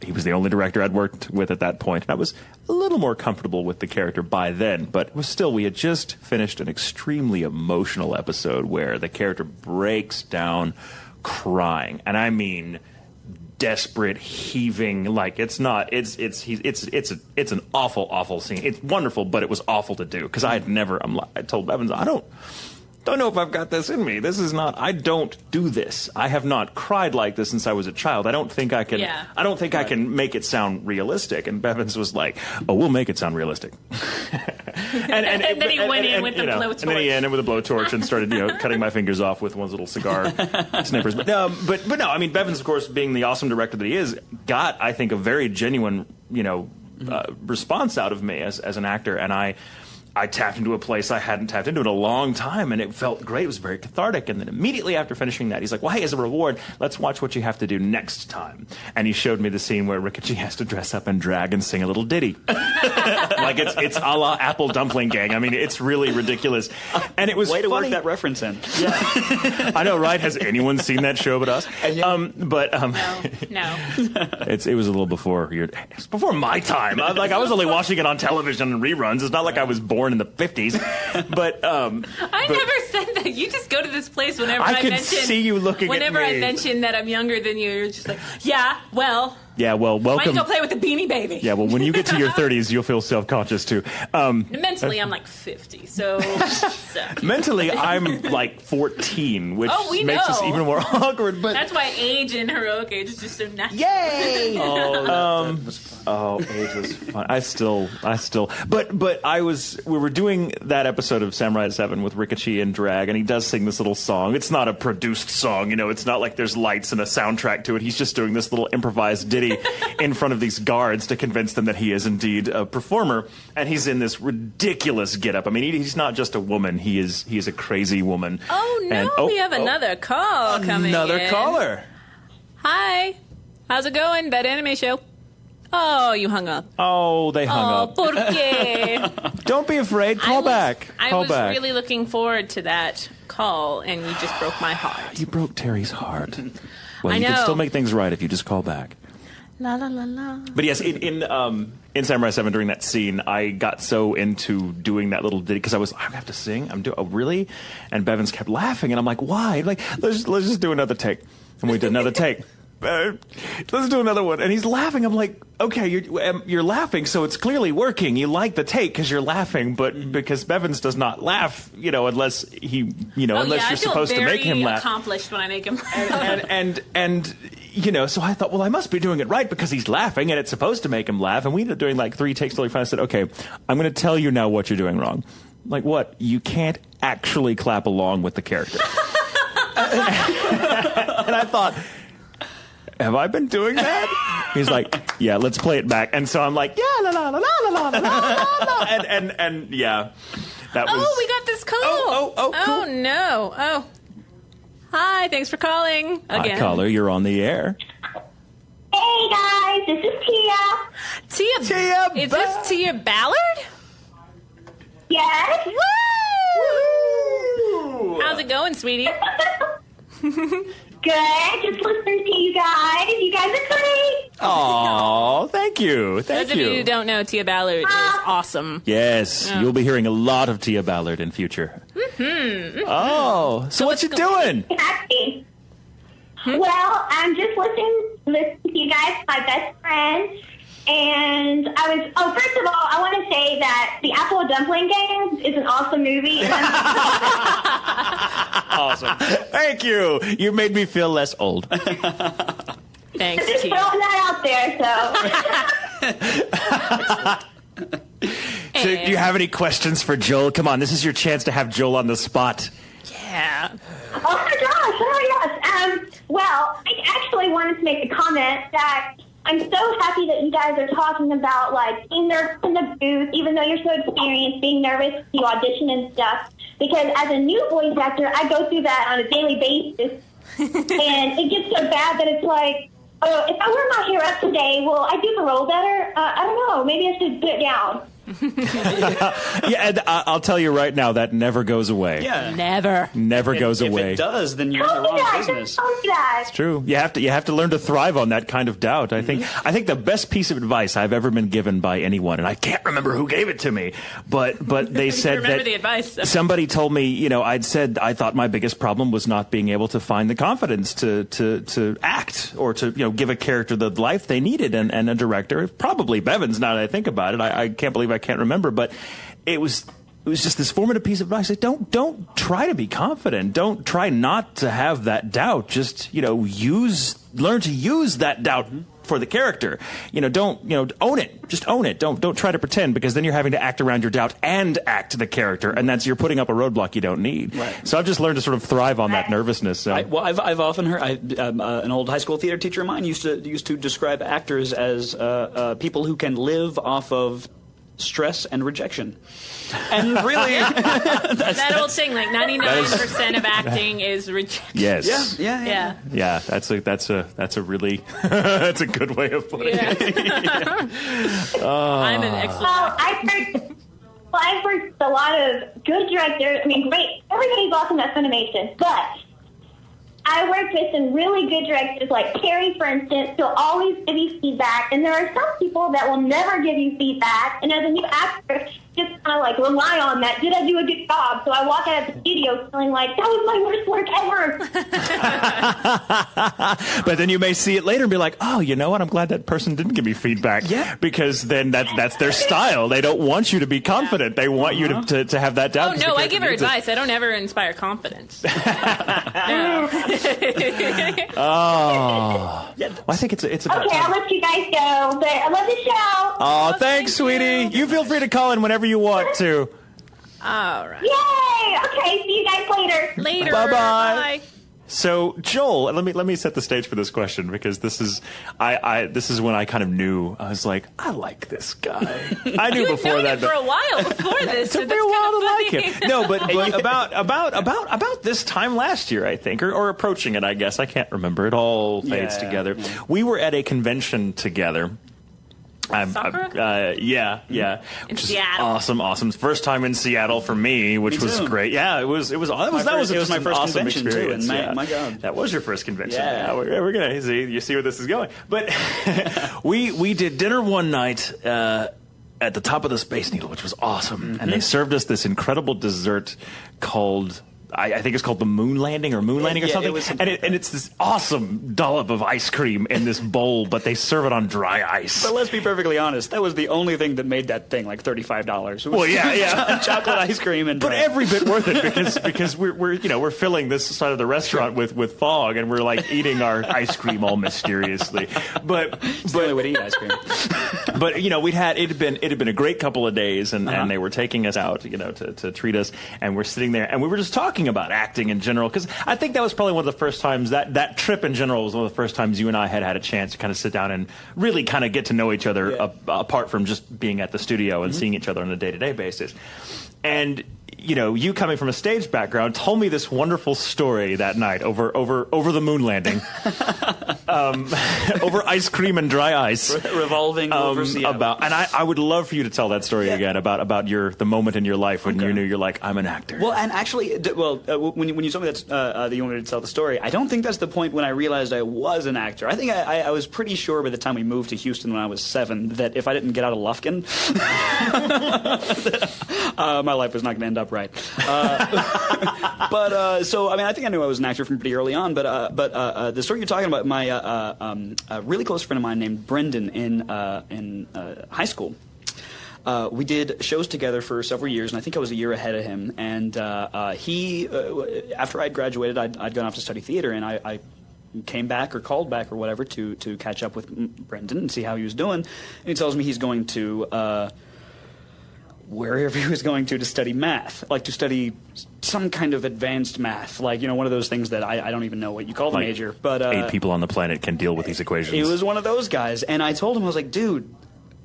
he was the only director I'd worked with at that point, and I was a little more comfortable with the character by then, but it was still, we had just finished an extremely emotional episode where the character breaks down crying, and I mean desperate, heaving, like it's an awful scene. It's wonderful, but it was awful to do because I told Bevins, I don't know if I've got this in me. This is not. I don't do this. I have not cried like this since I was a child. I don't think I can. Yeah. I don't think I can make it sound realistic. And Bevins was like, "Oh, we'll make it sound realistic." and then he went in with the blowtorch. And then he ended with a blowtorch and started, cutting my fingers off with one little cigar snippers. But no. I mean, Bevins, of course, being the awesome director that he is, got, I think, a very genuine, response out of me as an actor, and I tapped into a place I hadn't tapped into in a long time, and it felt great. It was very cathartic. And then immediately after finishing that, he's like, well, hey, as a reward, let's watch what you have to do next time. And he showed me the scene where Rikichi has to dress up and drag and sing a little ditty. Like it's a la Apple Dumpling Gang. I mean, it's really ridiculous. And it was way to funny. work that reference in. Yeah. I know, right? Has anyone seen that show but us? No. It was a little before it's before my time. I was only watching it on television and reruns. It's not like I was born in the 50s, but I never said that. You just go to this place whenever I mention. See you looking whenever at me. I mention that I'm younger than you, you're just like, yeah, well, welcome. Why don't you go play with the Beanie Baby? Yeah, well, when you get to your 30s, you'll feel self-conscious too. Mentally, I'm like 50, so mentally, I'm like 14, which makes this even more awkward. But that's why age and heroic age is just so natural. Yay! That was fun. Age was fun. I still, but we were doing that episode of Samurai 7 with Rikichi and drag, and he does sing this little song. It's not a produced song, it's not like there's lights and a soundtrack to it. He's just doing this little improvised ditty in front of these guards to convince them that he is indeed a performer, and he's in this ridiculous getup. I mean, he's not just a woman; he is a crazy woman. Oh no, we have another call coming in. Another caller. Hi, how's it going? That anime show. Oh, you hung up. Oh, they hung up. ¿Por qué? Don't be afraid. Call back. I was really looking forward to that call, and you just broke my heart. You broke Terry's heart. Well, I you know. can still make things right if you just call back. La la la la. But yes, in Samurai 7 during that scene, I got so into doing that little ditty because I have to sing. Oh, really? And Bevins kept laughing, and I'm like, why? Like, let's just do another take. And we did another take. Let's do another one. And he's laughing. I'm like, okay, you're laughing, so it's clearly working. You like the take because you're laughing, but because Bevins does not laugh, unless he, unless you're supposed to make him laugh. Accomplished when I make him laugh. and so I thought, well, I must be doing it right because he's laughing and it's supposed to make him laugh. And we ended up doing like 3 takes till he finally said, okay, I'm going to tell you now what you're doing wrong. Like, what? You can't actually clap along with the character. And I thought, have I been doing that? He's like, yeah, let's play it back. And so I'm like, yeah, la la la la la la la, and yeah, that was. Oh, we got this call. Cool. Oh no. Oh, hi. Thanks for calling again. Hi, caller. You're on the air. Hey guys, this is Tia. Tia. Is this Tia Ballard? Yes. Woo! How's it going, sweetie? Good. Just listening to you guys. You guys are great. Oh, thank you. Those of you who don't know, Tia Ballard is awesome. Yes, you'll be hearing a lot of Tia Ballard in future. Mm-hmm. Oh, so what you doing? Happy. Well, I'm just listening to you guys, my best friend. And first of all, I want to say that the Apple Dumpling Game is an awesome movie. Awesome. Thank you. You made me feel less old. Thanks, just Tia. throwing that out there, so. So, do you have any questions for Joel? Come on, this is your chance to have Joel on the spot. Yeah. Oh my gosh, yes. Well, I actually wanted to make a comment that I'm so happy that you guys are talking about, like, being nervous in the booth, even though you're so experienced, being nervous to audition and stuff. Because as a new voice actor, I go through that on a daily basis. And it gets so bad that it's like, oh, if I wear my hair up today, will I do the role better? I don't know. Maybe I should put it down. Yeah, and I'll tell you right now, that never goes away. Yeah. Never goes away. If it does, then you're in the wrong business. It's true. You have to learn to thrive on that kind of doubt. I think the best piece of advice I've ever been given by anyone, and I can't remember who gave it to me, but they said that the advice. Somebody told me, I thought my biggest problem was not being able to find the confidence to act or to give a character the life they needed, and a director, probably Bevins. Now that I think about it, I can't believe I can't remember, but it was just this formative piece of advice. Like, don't try to be confident. Don't try not to have that doubt. Just learn to use that doubt for the character. Don't own it. Just own it. Don't try to pretend, because then you're having to act around your doubt and act the character, and you're putting up a roadblock you don't need. Right. So I've just learned to sort of thrive on that nervousness. So. I've often heard an old high school theater teacher of mine used to describe actors as people who can live off of stress and rejection. And really, that old thing, like 99% of acting is rejection. Yes. Yeah. That's a really that's a good way of putting it. I'm an excellent. I've worked with a lot of good directors. I mean, great. Everybody's awesome at Funimation, but I worked with some really good directors, like Terri, for instance. She'll always give you feedback, and there are some people that will never give you feedback. And as a new actor, just kind of like rely on that. Did I do a good job? So I walk out of the studio feeling like that was my worst work ever. But then you may see it later and be like, oh, you know what? I'm glad that person didn't give me feedback. Yeah. Because then that's their style. They don't want you to be confident. They want you to have that doubt. Oh no, I give her advice. I don't ever inspire confidence. Oh. Well, I think it's about okay, I'll let you guys go, but I love the show. Oh, thanks, sweetie. You feel free to call in whenever you want to. All right. Yay! Okay, see you guys later. Bye-bye. Bye. So, Joel, let me set the stage for this question, because this is when I kind of knew. I was like, I like this guy. I knew before that. For a while before this. It took me a while to like him. No, but about this time last year, I think, or approaching it, I guess. I can't remember. It all fades together. Yeah. We were at a convention together. Sakura? Yeah. In Seattle. Awesome. First time in Seattle for me, which was great. Yeah, it was my first awesome convention experience. too, and my God, that was your first convention. Yeah, we're gonna see. You see where this is going. But we did dinner one night at the top of the Space Needle, which was awesome, and they served us this incredible dessert called. I think it's called the Moon Landing or something. And it's this awesome dollop of ice cream in this bowl, but they serve it on dry ice. But let's be perfectly honest, that was the only thing that made that thing like $35. Well, yeah. Chocolate ice cream and but every bit worth it because we're filling this side of the restaurant with fog, and we're like eating our ice cream all mysteriously. But it's the only way to eat ice cream. But it had been a great couple of days, and they were taking us out, to treat us, and we're sitting there, and we were just talking about acting in general, because I think that was probably one of the first times that trip in general was one of the first times you and I had a chance to kind of sit down and really kind of get to know each other apart from just being at the studio and seeing each other on a day-to-day basis. And you coming from a stage background told me this wonderful story that night over the moon landing, over ice cream and dry ice, revolving over Seattle. And I would love for you to tell that story again about the moment in your life when you knew you're like, I'm an actor. Well, and actually, when you told me that you wanted to tell the story, I don't think that's the point when I realized I was an actor. I think I was pretty sure by the time we moved to Houston when I was 7 that if I didn't get out of Lufkin, my life was not going to end up right. So I think I knew I was an actor from pretty early on. But the story you're talking about, my a really close friend of mine named Brendan in high school. We did shows together for several years, and I think I was a year ahead of him. And he, after I'd graduated, I'd gone off to study theater, and I came back or called back or whatever to catch up with Brendan and see how he was doing. And he tells me he's going to wherever he was going to study math, like to study some kind of advanced math, like, one of those things that I don't even know what you call the major. But 8 people on the planet can deal with these equations. He was one of those guys. And I told him, I was like, dude,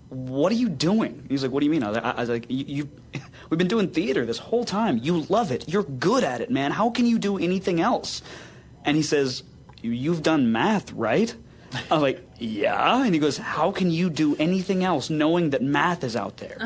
what are you doing? He's like, what do you mean? I was like, we've been doing theater this whole time. You love it. You're good at it, man. How can you do anything else? And he says, you've done math, right? I was like, yeah. And he goes, how can you do anything else knowing that math is out there?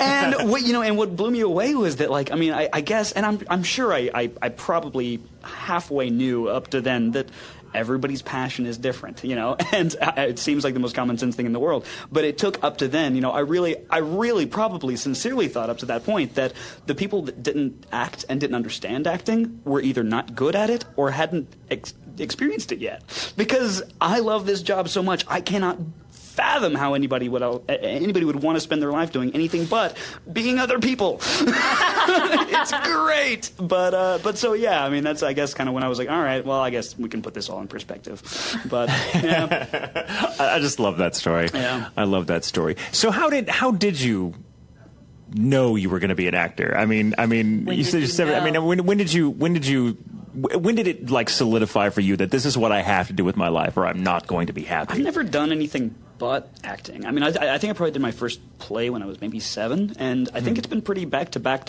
And what blew me away was that, I guess, and I'm sure I probably halfway knew up to then that everybody's passion is different, and it seems like the most common sense thing in the world. But it took up to then, I really probably sincerely thought up to that point that the people that didn't act and didn't understand acting were either not good at it or hadn't experienced it yet. Because I love this job so much, I cannot fathom how anybody would want to spend their life doing anything but being other people. It's great, but so yeah. That's I guess kind of when I was like, all right, well, I guess we can put this all in perspective. But yeah. I just love that story. Yeah. I love that story. So how did you know you were going to be an actor? When did it like solidify for you that this is what I have to do with my life or I'm not going to be happy? I've never done anything but acting. I think I probably did my first play when I was maybe 7, and I think it's been pretty back to back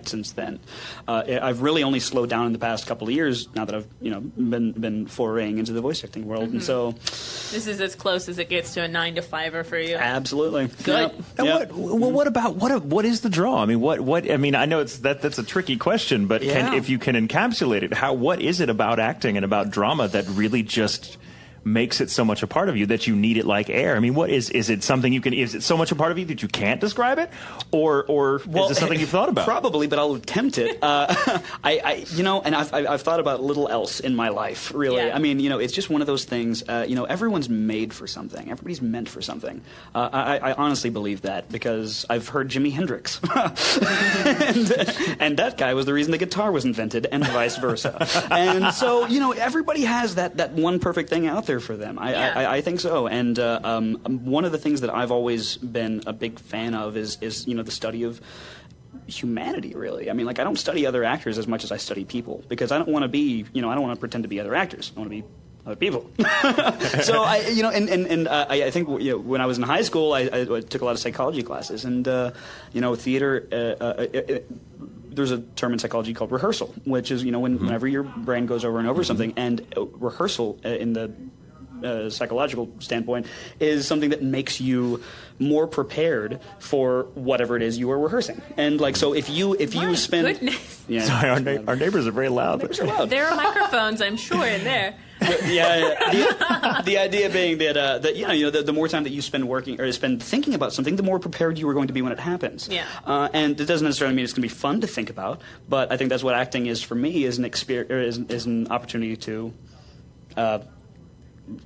since then. I've really only slowed down in the past couple of years now that I've been foraying into the voice acting world, and so this is as close as it gets to a 9-to-5er for you. Absolutely. Good. Yep. What is the draw? I know that's a tricky question, but if you can encapsulate it, what is it about acting and about drama that really just makes it so much a part of you that you need it like air? What is it something is it so much a part of you that you can't describe it? Or is it something you've thought about? Probably, but I'll attempt it. I've thought about little else in my life, really. Yeah. It's just one of those things, everyone's made for something. Everybody's meant for something. I honestly believe that because I've heard Jimi Hendrix. and that guy was the reason the guitar was invented and vice versa. And so, everybody has that one perfect thing out there for them. I think so. And one of the things that I've always been a big fan of is the study of humanity, really. I don't study other actors as much as I study people, because I don't want to be, I don't want to pretend to be other actors. I want to be other people. So I think when I was in high school, I took a lot of psychology classes, and theater. There's a term in psychology called rehearsal, which is whenever your brain goes over and over something, and rehearsal in the a psychological standpoint, is something that makes you more prepared for whatever it is you are rehearsing. And like, so if you spend, goodness. yeah, Sorry, our neighbors are very loud. There are microphones, I'm sure, in there. The idea being that the more time that you spend working or spend thinking about something, the more prepared you are going to be when it happens. Yeah. And it doesn't necessarily mean it's going to be fun to think about, but I think that's what acting is for me, is an is an opportunity to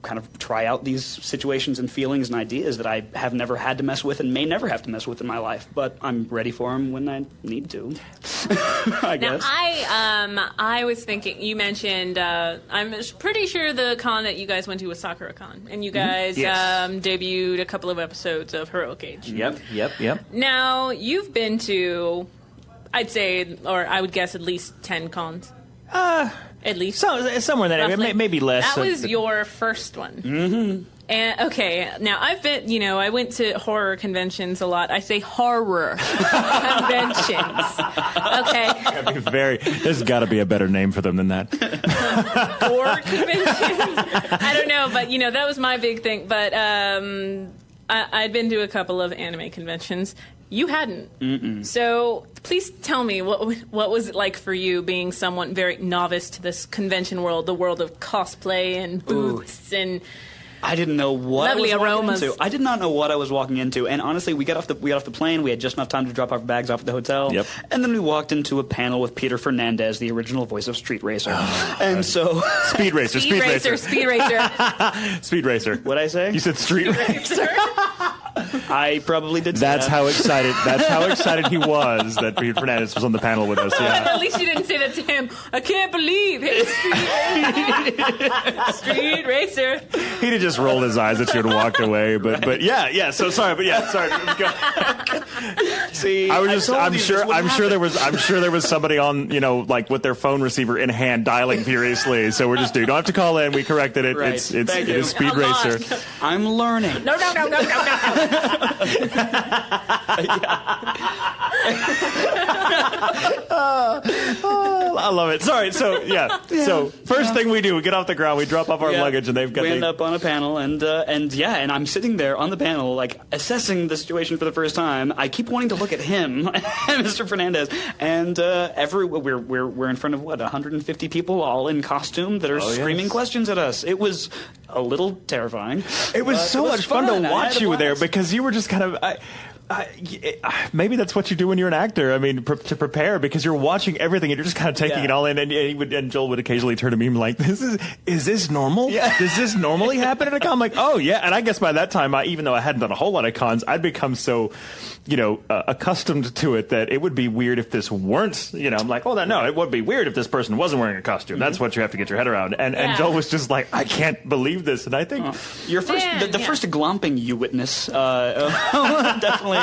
kind of try out these situations and feelings and ideas that I have never had to mess with and may never have to mess with in my life, but I'm ready for them when I need to. I guess. Now, I was thinking, you mentioned, I'm pretty sure the con that you guys went to was Sakura-con, and you guys debuted a couple of episodes of Heroic Age. Yep. Now, you've been to, I'd say, or I would guess at least 10 cons. At least. Somewhere in that area, maybe less. That was your first one. Mm-hmm. And, okay, now I've been, I went to horror conventions a lot. I say horror conventions. Okay. There's got to be a better name for them than that. Horror conventions? I don't know, but, that was my big thing. But I'd been to a couple of anime conventions. You hadn't. Mm-mm. So please tell me, what was it like for you being someone very novice to this convention world, the world of cosplay and booths and I didn't know what lovely I was walking aromas. into. I did not know what I was walking into, and honestly, we got off the plane. We had just enough time to drop our bags off at the hotel, and then we walked into a panel with Peter Fernandez, the original voice of Street Racer, and so Speed Racer. Speed Racer. Speed Racer. What'd I say? You said Street Racer. I probably did. That's how excited he was that Peter Fernandez was on the panel with us. Yeah. At least you didn't say that to him. I can't believe it. Street Racer. He'd have just rolled his eyes at you and walked away. But yeah. So sorry. Sorry. Go. See, I'm sure there was somebody on, like with their phone receiver in hand dialing furiously. So we're just, you don't have to call in. We corrected it. Right. It is Speed Racer. I'm learning. No. I love it. Sorry. So So first thing we do, we get off the ground, we drop off our luggage, and we end up on a panel, and I'm sitting there on the panel, like assessing the situation for the first time. I keep wanting to look at him, Mr. Fernandez, and we're in front of 150 people, all in costume, that are screaming questions at us. It was a little terrifying. It was so much fun to watch you there because you were just kind of. Maybe that's what you do when you're an actor. I mean, to prepare, because you're watching everything and you're just kind of taking it all in. And Joel would occasionally turn to me and be like, "Is this normal? Yeah. Does this normally happen at a con?" I'm like, "Oh yeah." And I guess by that time, even though I hadn't done a whole lot of cons, I'd become so, accustomed to it that it would be weird if this weren't. I'm like, "Oh, no, it would be weird if this person wasn't wearing a costume." Mm-hmm. That's what you have to get your head around. And Joel was just like, "I can't believe this." And I think your first, the first glomping you witness, definitely.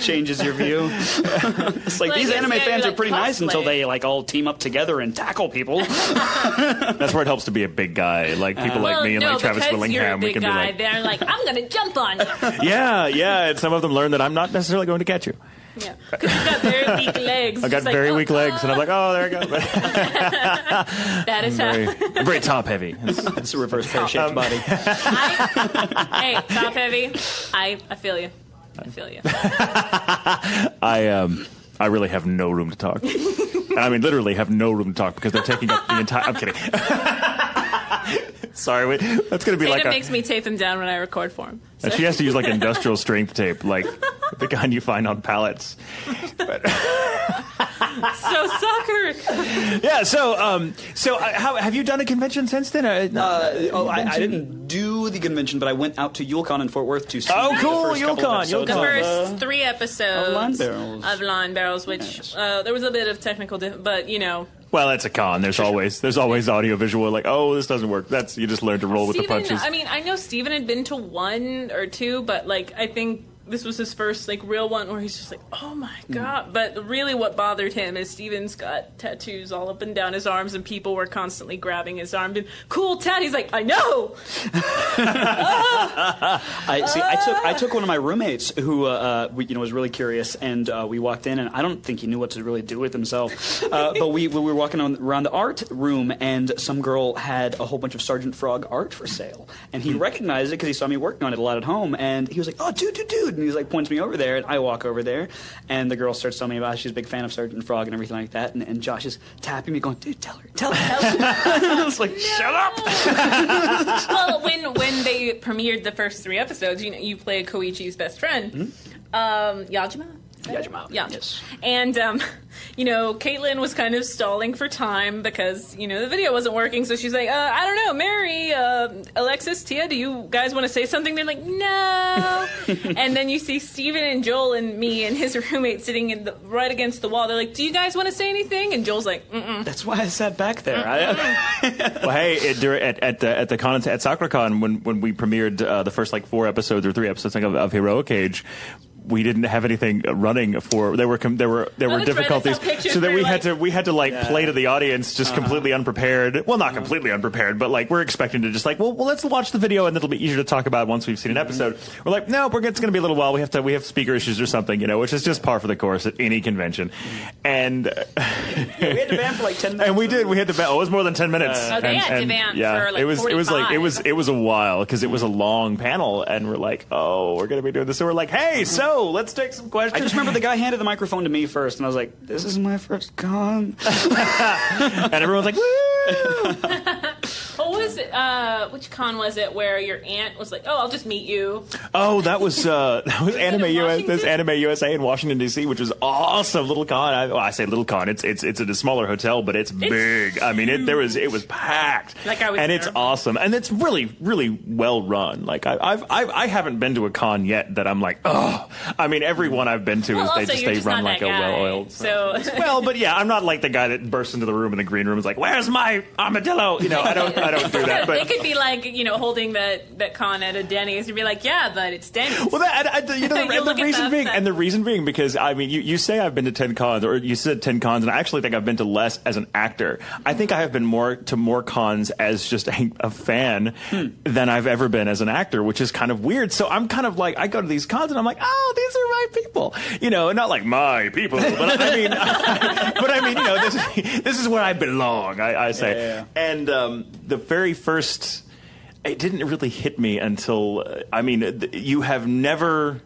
Changes your view. It's like these anime fans are pretty nice until they all team up together and tackle people. That's where it helps to be a big guy, like people like me and like Travis Willingham. We can be like, they're like, I'm going to jump on you. Yeah, and some of them learn that I'm not necessarily going to catch you. Yeah, because you've got very weak legs. I got very weak legs, and I'm like, oh, there I go. That is I'm very top heavy. It's a reverse pear-shaped body. Hey, top heavy. I feel you. I really have no room to talk. And I mean, literally have no room to talk because they're taking up the entire. I'm kidding. Sorry, that's going to be Tatum makes me tape them down when I record for him. So. And she has to use industrial strength tape, like the kind you find on pallets. So soccer. Yeah. So how have you done a convention since then? I didn't do the convention, but I went out to YuleCon in Fort Worth to see. Oh, cool! YuleCon. The first 3 episodes of Line Barrels, which there was a bit of technical, but Well, it's a con. There's always audio visual. Like, oh, this doesn't work. You just learn to roll with the punches. I mean, I know Steven had been to 1 or 2, but I think this was his first like real one where he's just like, oh my god. But really what bothered him is Steven's got tattoos all up and down his arms, and people were constantly grabbing his arm and cool tat. He's like, I know. I took one of my roommates who was really curious, and we walked in, and I don't think he knew what to really do with himself. But we were walking around the art room, and some girl had a whole bunch of Sergeant Frog art for sale, and he recognized it because he saw me working on it a lot at home, and he was like, oh, dude, and he's like, points me over there, and I walk over there, and the girl starts telling me about it. She's a big fan of Sergeant Frog and everything like that, and Josh is tapping me going, dude, tell her. I was like, shut up. Well, when they premiered the first 3 episodes, you played Koichi's best friend, Yajima? Yajima. Yeah. Yes. And, Caitlin was kind of stalling for time because, the video wasn't working. So she's like, I don't know, Mary, Alexis, Tia, do you guys want to say something? They're like, no. And then you see Steven and Joel and me and his roommate sitting right against the wall. They're like, do you guys want to say anything? And Joel's like, mm-mm. That's why I sat back there. Well, hey, at the con at SakuraCon when we premiered the first 4 episodes or 3 episodes of Heroic Age, we didn't have anything running for. There were difficulties, so that we had to play to the audience just completely unprepared. Well, not completely unprepared, but we're expecting to just well, let's watch the video and it'll be easier to talk about once we've seen an episode. We're like, no, it's going to be a little while. We have speaker issues or something, which is just par for the course at any convention. And we had to ban for 10 minutes. And we did. We had to ban. Oh, it was more than 10 minutes. They had to ban for it was 45. it was a while because it was a long panel, and we're like, oh, we're going to be doing this. So we're like, hey, so let's take some questions. I just remember the guy handed the microphone to me first, and I was like, this is my first con. And everyone's like, woo! What was it? Which con was it where your aunt was like, oh, I'll just meet you? Oh, that was Anime USA in Washington, D.C., which was awesome. Little con. I say little con. It's at a smaller hotel, but it's big. I mean, it was packed. It's awesome. And it's really, really well run. I haven't been to a con yet that I'm like, oh. I mean, every one I've been to they run like a well-oiled. So well, but yeah, I'm not like the guy that bursts into the room in the green room and is like, where's my armadillo? I don't do that. But they could be holding that con at a Denny's and be like, yeah, but it's Denny's. Well, the reason being because I mean, you say I've been to 10 cons, or you said 10 cons, and I actually think I've been to less as an actor. I think I have been more cons as just a fan than I've ever been as an actor, which is kind of weird. So I'm kind of I go to these cons and I'm like, oh, these are my people, not like my people, but I mean, this is where I belong. I say, yeah. And the very first, it didn't really hit me until you have never.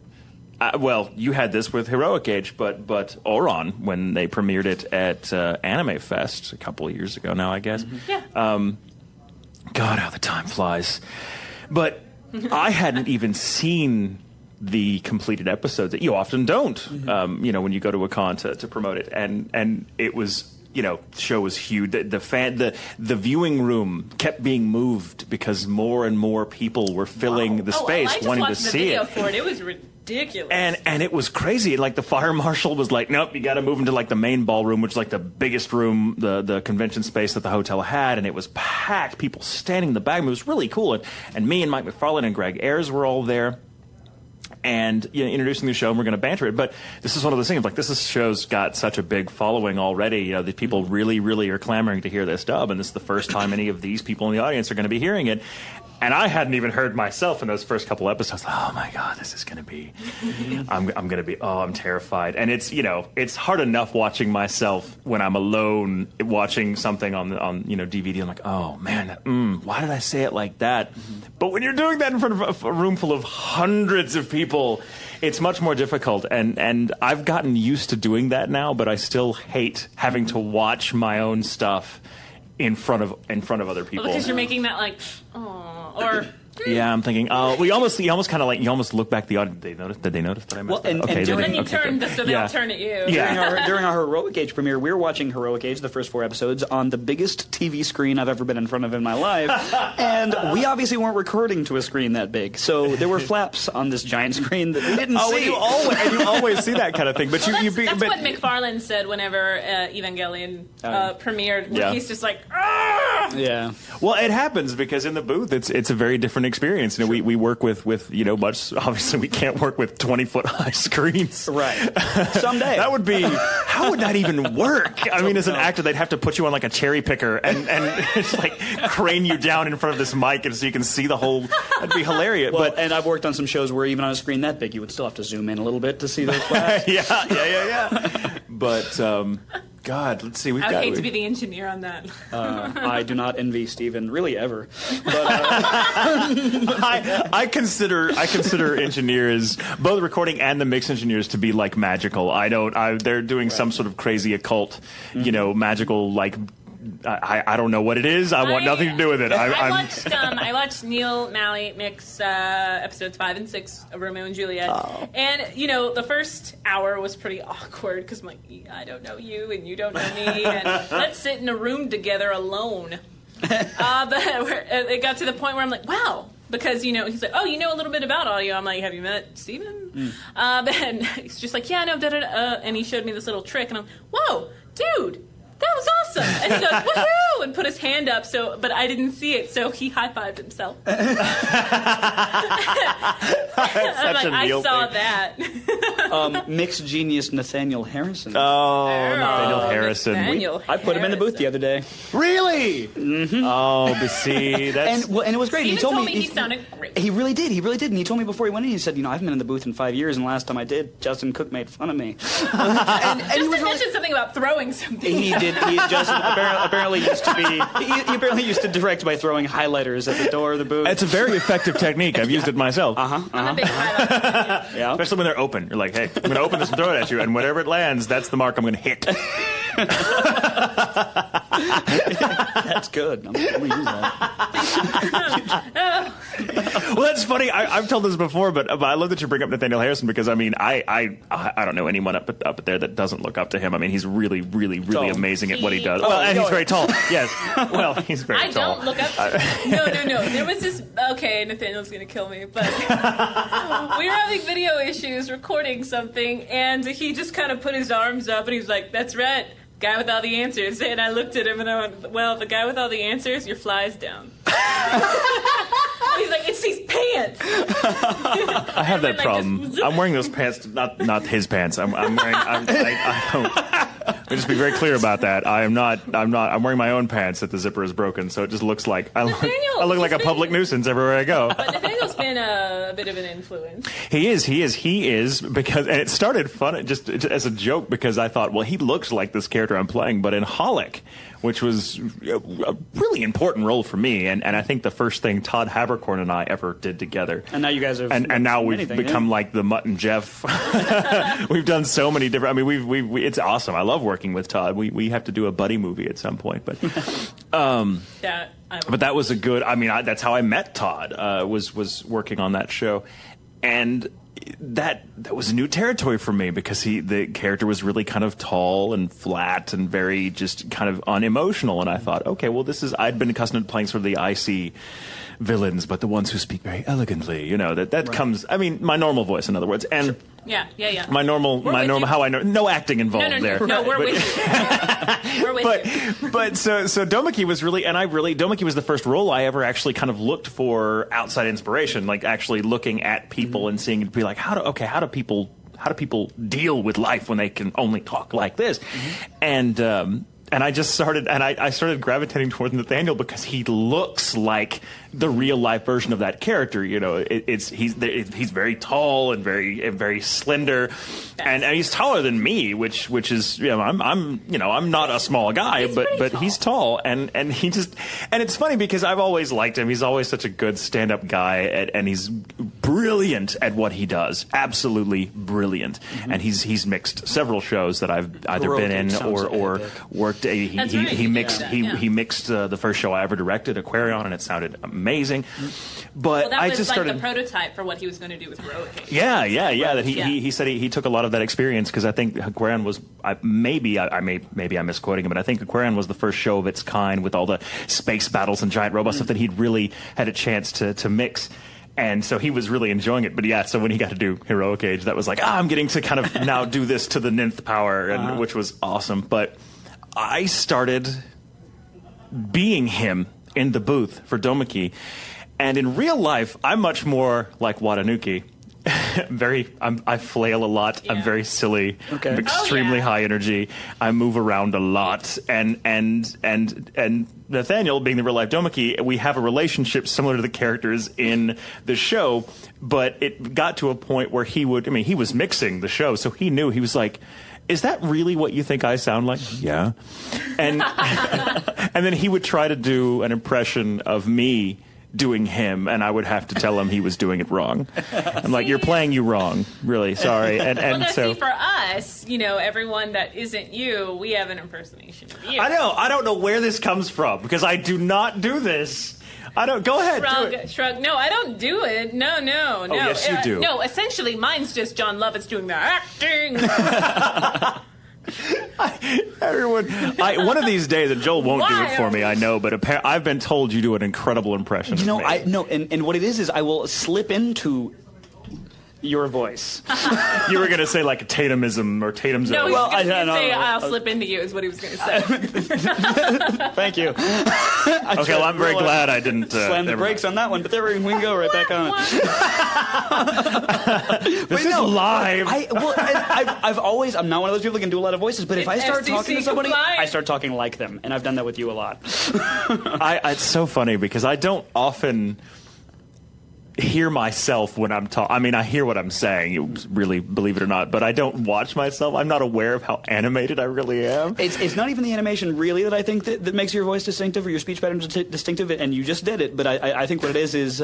Well, you had this with Heroic Age, but Oron, when they premiered it at Anime Fest a couple of years ago now, I guess. Mm-hmm. Yeah. God, how the time flies. But I hadn't even seen the completed episodes that you often don't, when you go to a con to promote it. And it was, the show was huge. The viewing room kept being moved because more and more people were filling the space wanting to see it. I just watched the video for it. It was ridiculous. And it was crazy. The fire marshal was like, nope, you got to move into the main ballroom, which is the biggest room, the convention space that the hotel had, and it was packed. People standing in the back. It was really cool. And me and Mike McFarlane and Greg Ayers were all there. And introducing the show, and we're going to banter it. But this is one of those things. This show's got such a big following already. The people really, really are clamoring to hear this dub, and this is the first time any of these people in the audience are going to be hearing it. And I hadn't even heard myself in those first couple episodes. Oh my God, this is going to be. I'm going to be. Oh, I'm terrified. And it's hard enough watching myself when I'm alone watching something on DVD. I'm like, oh man, why did I say it like that? But when you're doing that in front of a room full of hundreds of people, it's much more difficult. And I've gotten used to doing that now, but I still hate having to watch my own stuff in front of other people. Well, because you're making that or. Yeah, I'm thinking. You almost kind of you almost look back the audience. Did they notice that I messed up? And then you turn, so they all turn at you. Yeah. During our Heroic Age premiere, we were watching Heroic Age, the first 4 episodes, on the biggest TV screen I've ever been in front of in my life, and we obviously weren't recording to a screen that big, so there were flaps on this giant screen that we didn't see. You always see that kind of thing. But that's what McFarlane said whenever Evangelion premiered. Yeah. He's just like, Yeah. Well, it happens because in the booth, it's a very different experience. You know, we work with much. Obviously, we can't work with 20-foot high screens. Right. Someday. That would be. How would that even work? I mean, as an actor, they'd have to put you on like a cherry picker and just like crane you down in front of this mic, and so you can see the whole. That'd be hilarious. Well, and I've worked on some shows where even on a screen that big, you would still have to zoom in a little bit to see those flags. yeah. But. God, let's see. I would hate to be the engineer on that. I do not envy Steven, really, ever. But, I consider engineers, both the recording and the mix engineers, to be like magical. They're doing some sort of crazy occult, magical like. I don't know what it is. I want nothing to do with it. I watched Neil Malley mix episodes 5 and 6 of Romeo and Juliet, and the first hour was pretty awkward because I'm like, I don't know you and you don't know me, and let's sit in a room together alone. But it got to the point where I'm like, wow. Because, he's like, oh, you know a little bit about audio. I'm like, have you met Steven? And he's just like, yeah, I know, da-da-da. And he showed me this little trick, and I'm, whoa, dude. That was awesome. And he goes, woohoo, and put his hand up, but I didn't see it, so he high-fived himself. I'm like, I saw that. Mixed genius Nathaniel Harrison. Oh, Nathaniel Harrison. I put him in the booth the other day. Really? Mm-hmm. Oh, but see, that's... And it was great. Steven told me he sounded great. He really did. And he told me before he went in, he said, I haven't been in the booth in 5 years, and the last time I did, Justin Cook made fun of me. and he mentioned something about throwing something. He did. Justin apparently used to be. He apparently used to direct by throwing highlighters at the door of the booth. It's a very effective technique. I've used it myself. I'm a big highlighter. Yeah. Especially when they're open. You're like, hey, I'm going to open this and throw it at you, and whatever it lands, that's the mark I'm going to hit. That's good. I'm going to use that. Well, that's funny. I've told this before, but I love that you bring up Nathaniel Harrison because I mean, I don't know anyone up there that doesn't look up to him. I mean, he's really, really, really amazing at what he does. Well, and he's very tall. Yes. Well, he's very tall. I don't look up to him. No. There was this. Okay, Nathaniel's gonna kill me, but we were having video issues recording something, and he just kind of put his arms up, and he was like, "That's right." Guy with all the answers. And I looked at him and I went, well, the guy with all the answers, your fly's down. He's like, it's these pants. I have that problem. I'm wearing those pants, not his pants. I'm wearing, I don't. Let me just be very clear about that. I'm wearing my own pants that the zipper is broken, so it just looks like I look like a public nuisance everywhere I go. But Nathaniel's been a bit of an influence. He is because, and it started fun just as a joke because I thought, well, he looks like this character I'm playing, but in Holic, which was a really important role for me, and I think the first thing Todd Haberkorn and I ever did together. And now you guys have, and now we've become like the Mutt and Jeff. We've done so many different. I mean, we it's awesome. I love working with Todd. We have to do a buddy movie at some point, but but that was a good. I mean, that's how I met Todd. Was working on that show, and that was new territory for me because the character was really kind of tall and flat and very just kind of unemotional, and I thought, okay, well, I'd been accustomed to playing sort of the icy villains, but the ones who speak very elegantly, that right. Comes. I mean, my normal voice, in other words, and. Sure. Yeah. My normal, how I know, no acting involved there. No, we're with you. We're with you. But so Domeki was really, Domeki was the first role I ever actually kind of looked for outside inspiration, like actually looking at people and seeing, be like, how do people deal with life when they can only talk like this, and I just started, I started gravitating towards Nathaniel because he looks like the real life version of that character. He's very tall and very slender, and he's taller than me, which is I'm not a small guy, but he's tall, and it's funny because I've always liked him. He's always such a good stand up guy, and he's brilliant at what he does, absolutely brilliant. And he's mixed several shows that I've either been in or worked. He mixed the first show I ever directed, Aquarion, and it sounded amazing. But that I was just like started the prototype for what he was going to do with Heroic Age. Yeah. That he said he took a lot of that experience because I think Aquarion was maybe I'm misquoting him, but I think Aquarion was the first show of its kind with all the space battles and giant robot stuff that he'd really had a chance to mix. And so he was really enjoying it. But yeah, so when he got to do Heroic Age, that was like, I'm getting to kind of now do this to the nth power, which was awesome. But I started being him in the booth for Domeki. And in real life, I'm much more like Watanuki. I flail a lot. Yeah. I'm very silly. Okay. I'm extremely high energy. I move around a lot. And Nathaniel, being the real life Domeki, we have a relationship similar to the characters in the show, but it got to a point where he was mixing the show, so he knew. He was like, is that really what you think I sound like? Yeah. And and then he would try to do an impression of me doing him, and I would have to tell him he was doing it wrong. I'm like, you're playing you wrong. Really, sorry. And so for us, everyone that isn't you, we have an impersonation of you. I know. I don't know where this comes from because I do not do this. I don't. Go ahead. Shrug. No, I don't do it. No. Oh, yes, you do. No, essentially, mine's just John Lovitz doing the acting. One of these days, and Joel won't do it for me, I know, but I've been told you do an incredible impression of me. And what it is I will slip into your voice. You were going to say like a Tatumism or Tatum's. No, he was going to say I'll slip into you is what he was going to say. Thank you. Okay, well, I'm very glad I didn't slam the brakes on that one, but there we can go right back on it. This is live. I'm not one of those people that can do a lot of voices, but if I start talking to somebody, I start talking like them, and I've done that with you a lot. It's so funny because I don't often hear myself when I'm talking. I mean, I hear what I'm saying, you really believe it or not, but I don't watch myself. I'm not aware of how animated I really am. It's not even the animation really that I think that makes your voice distinctive or your speech patterns distinctive, and you just did it, but I think what it is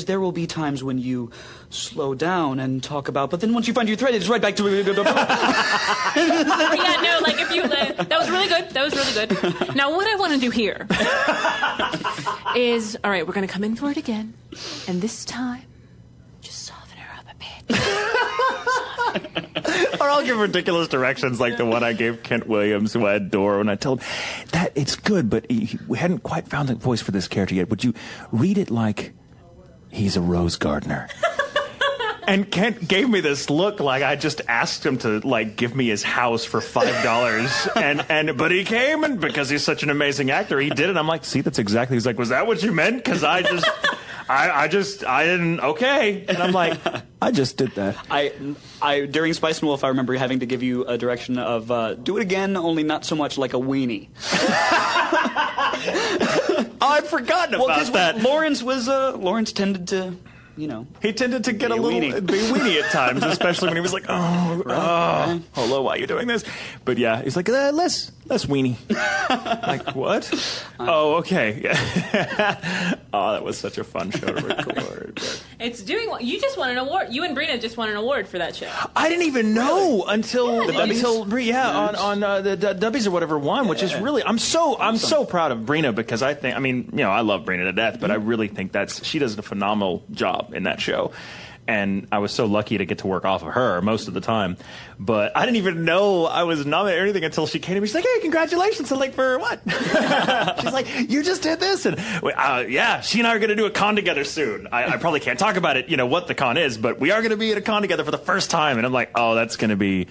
there will be times when you slow down and talk about, but then once you find your thread, it's right back to yeah, no, like if you that was really good. Now what I want to do here is, all right, we're going to come in for it again, and this time just soften her up a bit. Or I'll give ridiculous directions like the one I gave Kent Williams, who I adore, and I told him that it's good, but we hadn't quite found a voice for this character yet. Would you read it like he's a rose gardener? And Kent gave me this look like I just asked him to give me his house for $5, but he came, and because he's such an amazing actor, he did it. I'm like, see, that's exactly. He's like, was that what you meant? Because I didn't. Okay, and I'm like, I just did that. I during Spice and Wolf, I remember having to give you a direction of do it again, only not so much like a weenie. I'd forgotten about that. Lawrence tended to. He tended to get a little weenie at times, especially when he was like, hello, why are you doing this? But yeah, he's like, less weenie. Like, what? Oh, okay. Oh, that was such a fun show to record. But. It's doing what you just won an award. You and Brina just won an award for that show. I didn't even know until the Dubbies or whatever won, which is really I'm so proud of Brina because I love Brina to death, but I really think she does a phenomenal job in that show. And I was so lucky to get to work off of her most of the time. But I didn't even know I was nominated or anything until she came to me. She's like, hey, congratulations. I'm like, for what? She's like, you just did this. And yeah, she and I are going to do a con together soon. I probably can't talk about it, what the con is, but we are going to be at a con together for the first time. And I'm like, oh, that's going to be...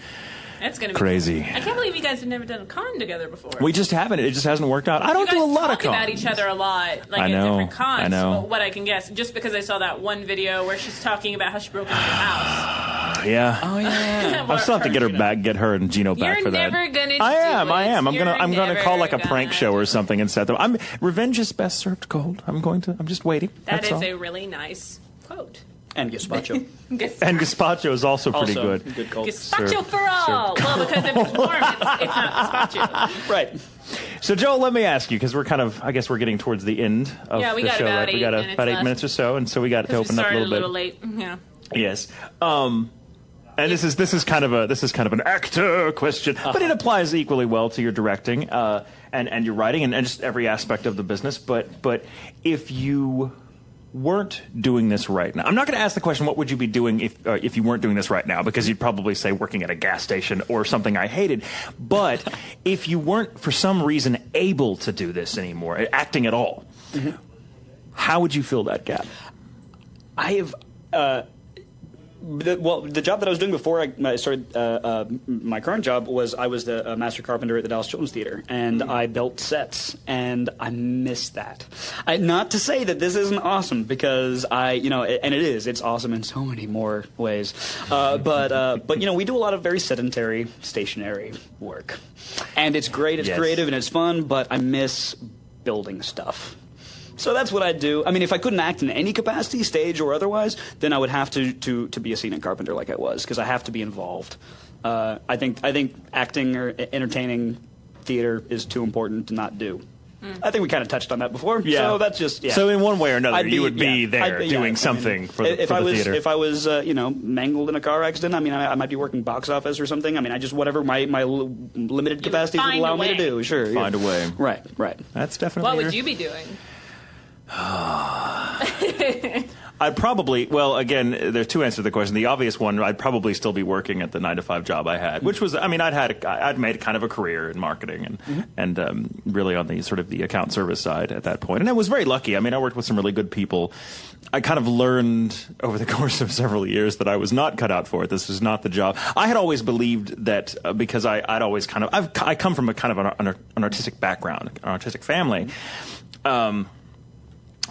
That's going to be crazy. Cool. I can't believe you guys have never done a con together before. We just haven't. It just hasn't worked out. I don't do a lot of cons. You guys talk about each other a lot, at different cons. I know. What I can guess, just because I saw that one video where she's talking about how she broke into your house. Yeah. Oh yeah. I still have to get her and Gino back for that. You're never gonna. I am. I'm gonna call like a prank show or something and set them. Revenge is best served cold. I'm just waiting. That is a really nice quote. And gazpacho. And gazpacho is also pretty good. Good call. Gazpacho for all. Well, because if it's warm, it's not gazpacho. Right. So, Joel, let me ask you, because we're we're getting towards the end of the show. We got about 8 minutes or so, and so we got to open up a little bit. A little late. Yeah. Yes. And this is kind of an actor question, but it applies equally well to your directing and your writing and just every aspect of the business. But if you weren't doing this right now, I'm not going to ask the question, what would you be doing if you weren't doing this right now? Because you'd probably say working at a gas station or something I hated. But if you weren't, for some reason, able to do this anymore, acting at all, how would you fill that gap? I have... The job that I was doing before I started my current job was I was the master carpenter at the Dallas Children's Theater, and I built sets, and I miss that. Not to say that this isn't awesome, because and it is. It's awesome in so many more ways. But we do a lot of very sedentary, stationary work, and it's great. It's creative and it's fun, but I miss building stuff. So that's what I'd do. I mean, if I couldn't act in any capacity, stage or otherwise, then I would have to be a scenic carpenter like I was, because I have to be involved. I think acting or entertaining theater is too important to not do. I think we kind of touched on that before. Yeah. So that's just So in one way or another, you would be there doing something for the theater. If I was mangled in a car accident, I mean, I might be working box office or something. I mean, I just whatever my limited capacities would allow me to do. Sure. Find a way. Right. That's definitely. What would you be doing? I'd probably, again, there's two answers to the question. The obvious one, I'd probably still be working at the 9-to-5 job I had, which was, I mean, I'd made kind of a career in marketing and really on the sort of the account service side at that point. And I was very lucky. I mean, I worked with some really good people. I kind of learned over the course of several years that I was not cut out for it. This was not the job. I had always believed that because I'd always kind of, I come from a kind of an artistic background, an artistic family.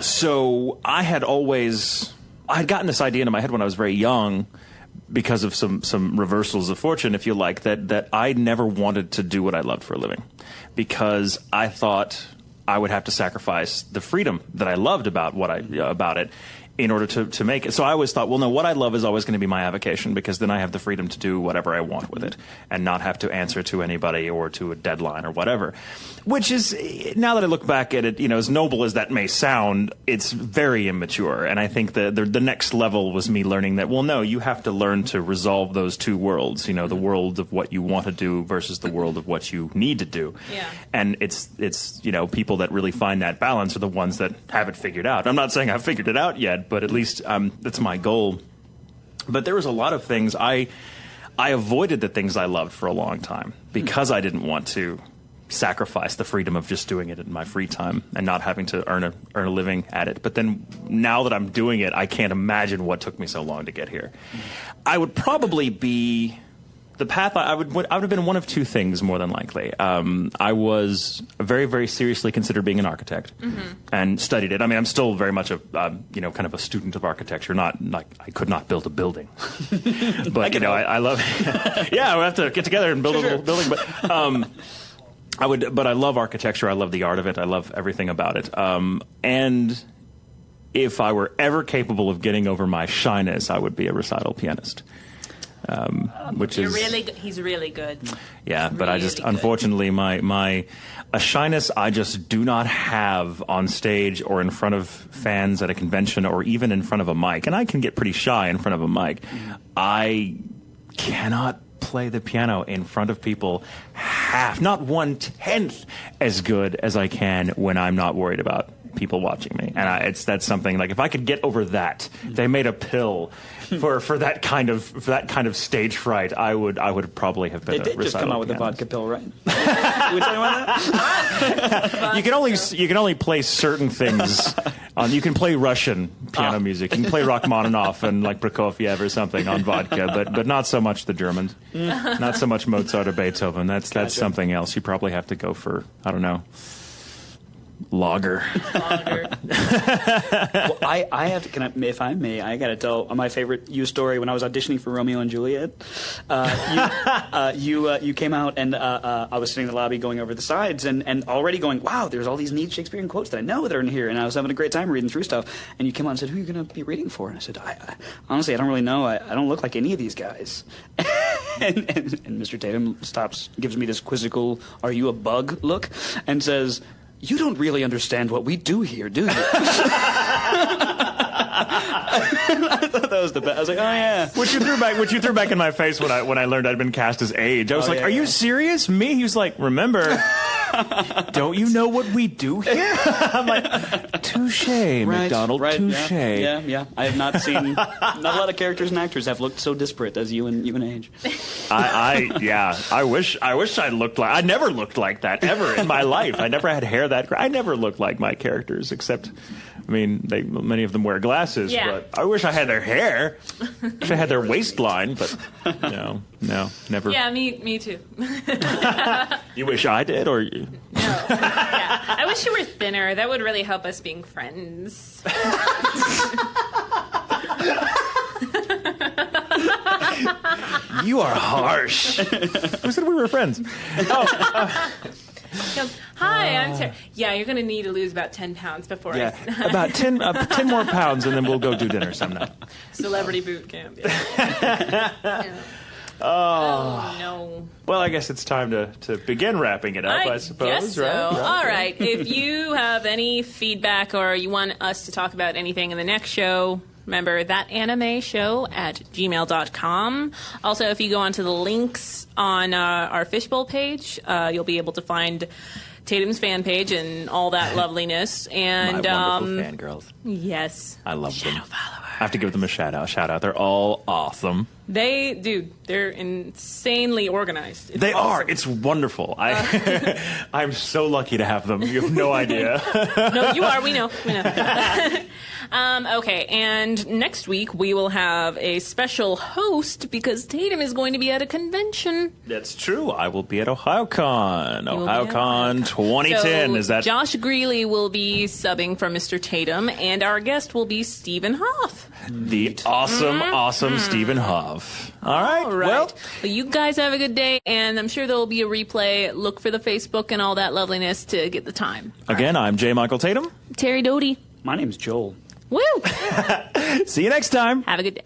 So I had gotten this idea into my head when I was very young, because of some reversals of fortune, if you like, that I never wanted to do what I loved for a living, because I thought I would have to sacrifice the freedom that I loved about about it in order to make it. So I always thought, well, no, what I love is always going to be my avocation, because then I have the freedom to do whatever I want with it and not have to answer to anybody or to a deadline or whatever. Which is, now that I look back at it, as noble as that may sound, it's very immature. And I think the next level was me learning that, well, no, you have to learn to resolve those two worlds, the world of what you want to do versus the world of what you need to do. Yeah. And it's people that really find that balance are the ones that have it figured out. I'm not saying I've figured it out yet, but at least that's my goal. But there was a lot of things I avoided, the things I loved for a long time, because I didn't want to sacrifice the freedom of just doing it in my free time and not having to earn a living at it. But then now that I'm doing it, I can't imagine what took me so long to get here. I would probably be the path. I would have been one of two things, more than likely. I was very, very seriously considered being an architect and studied it. I mean, I'm still very much a kind of a student of architecture. Not like I could not build a building, but I love. Yeah, we have to get together and build a little building. But but I love architecture. I love the art of it. I love everything about it. And if I were ever capable of getting over my shyness, I would be a recital pianist. He's really good. Yeah, but really I just, unfortunately, a shyness I just do not have on stage or in front of fans at a convention or even in front of a mic. And I can get pretty shy in front of a mic. I cannot play the piano in front of people not 1/10 as good as I can when I'm not worried about people watching me. And that's something, like, if I could get over that, if they made a pill for that kind of stage fright, I would probably have been. They did just come out with a vodka pill, right? We talking about that? You can only play certain things. You can play Russian piano music. You can play Rachmaninoff and like Prokofiev or something on vodka, but not so much the Germans. Not so much Mozart or Beethoven. That's something else. You probably have to go for, I don't know, lager. Well, I have to, if I may, I got to tell my favorite you story. When I was auditioning for Romeo and Juliet, you came out, and I was sitting in the lobby going over the sides and already going, wow, there's all these neat Shakespearean quotes that I know that are in here, and I was having a great time reading through stuff. And you came out and said, who are you going to be reading for? And I said, honestly, I don't really know. I don't look like any of these guys. and Mr. Tatum gives me this quizzical, are you a bug look, and says, you don't really understand what we do here, do you? I thought that was the best. I was like, oh yeah. Which you threw back in my face when I learned I'd been cast as Age. I was are you serious? Me? He was like, remember, don't you know what we do here? I'm like, touche, McDonald, touche. Yeah. I have not seen. Not a lot of characters and actors have looked so disparate as you and Age. I wish I looked like. I never looked like that ever in my life. I never had hair that. I never looked like my characters, except, I mean, many of them wear glasses. asses, but I wish I had their hair. Wish I had their waistline, but no, never. Yeah, me too. You wish I did, or you? No. Yeah. I wish you were thinner. That would really help us being friends. You are harsh. Who said we were friends? Hi, I'm Terri. Yeah, you're going to need to lose about 10 pounds before about 10 more pounds, and then we'll go do dinner sometime. Celebrity boot camp. Yeah. Oh, no. Well, I guess it's time to begin wrapping it up, I suppose. Guess so. Right? All right. If you have any feedback or you want us to talk about anything in the next show, remember thatanimeshow@gmail.com. Also, if you go onto the links on our Fishbowl page, you'll be able to find Tatum's fan page and all that loveliness. And my wonderful fangirls. Yes. I love them. Shadow followers. I have to give them a shout out. They're all awesome. They're insanely organized. They are. It's wonderful. I'm so lucky to have them. You have no idea. No, you are. We know. Okay, and next week we will have a special host because Tatum is going to be at a convention. That's true. I will be at OhioCon. OhioCon 2010. So Is that Josh Greeley will be subbing for Mr. Tatum, and our guest will be Stephen Hoff. The awesome Stephen Hoff. All right. Well, you guys have a good day, and I'm sure there will be a replay. Look for the Facebook and all that loveliness to get the time. Again, I'm J. Michael Tatum. Terri Doty. My name's Joel. Woo! See you next time. Have a good day.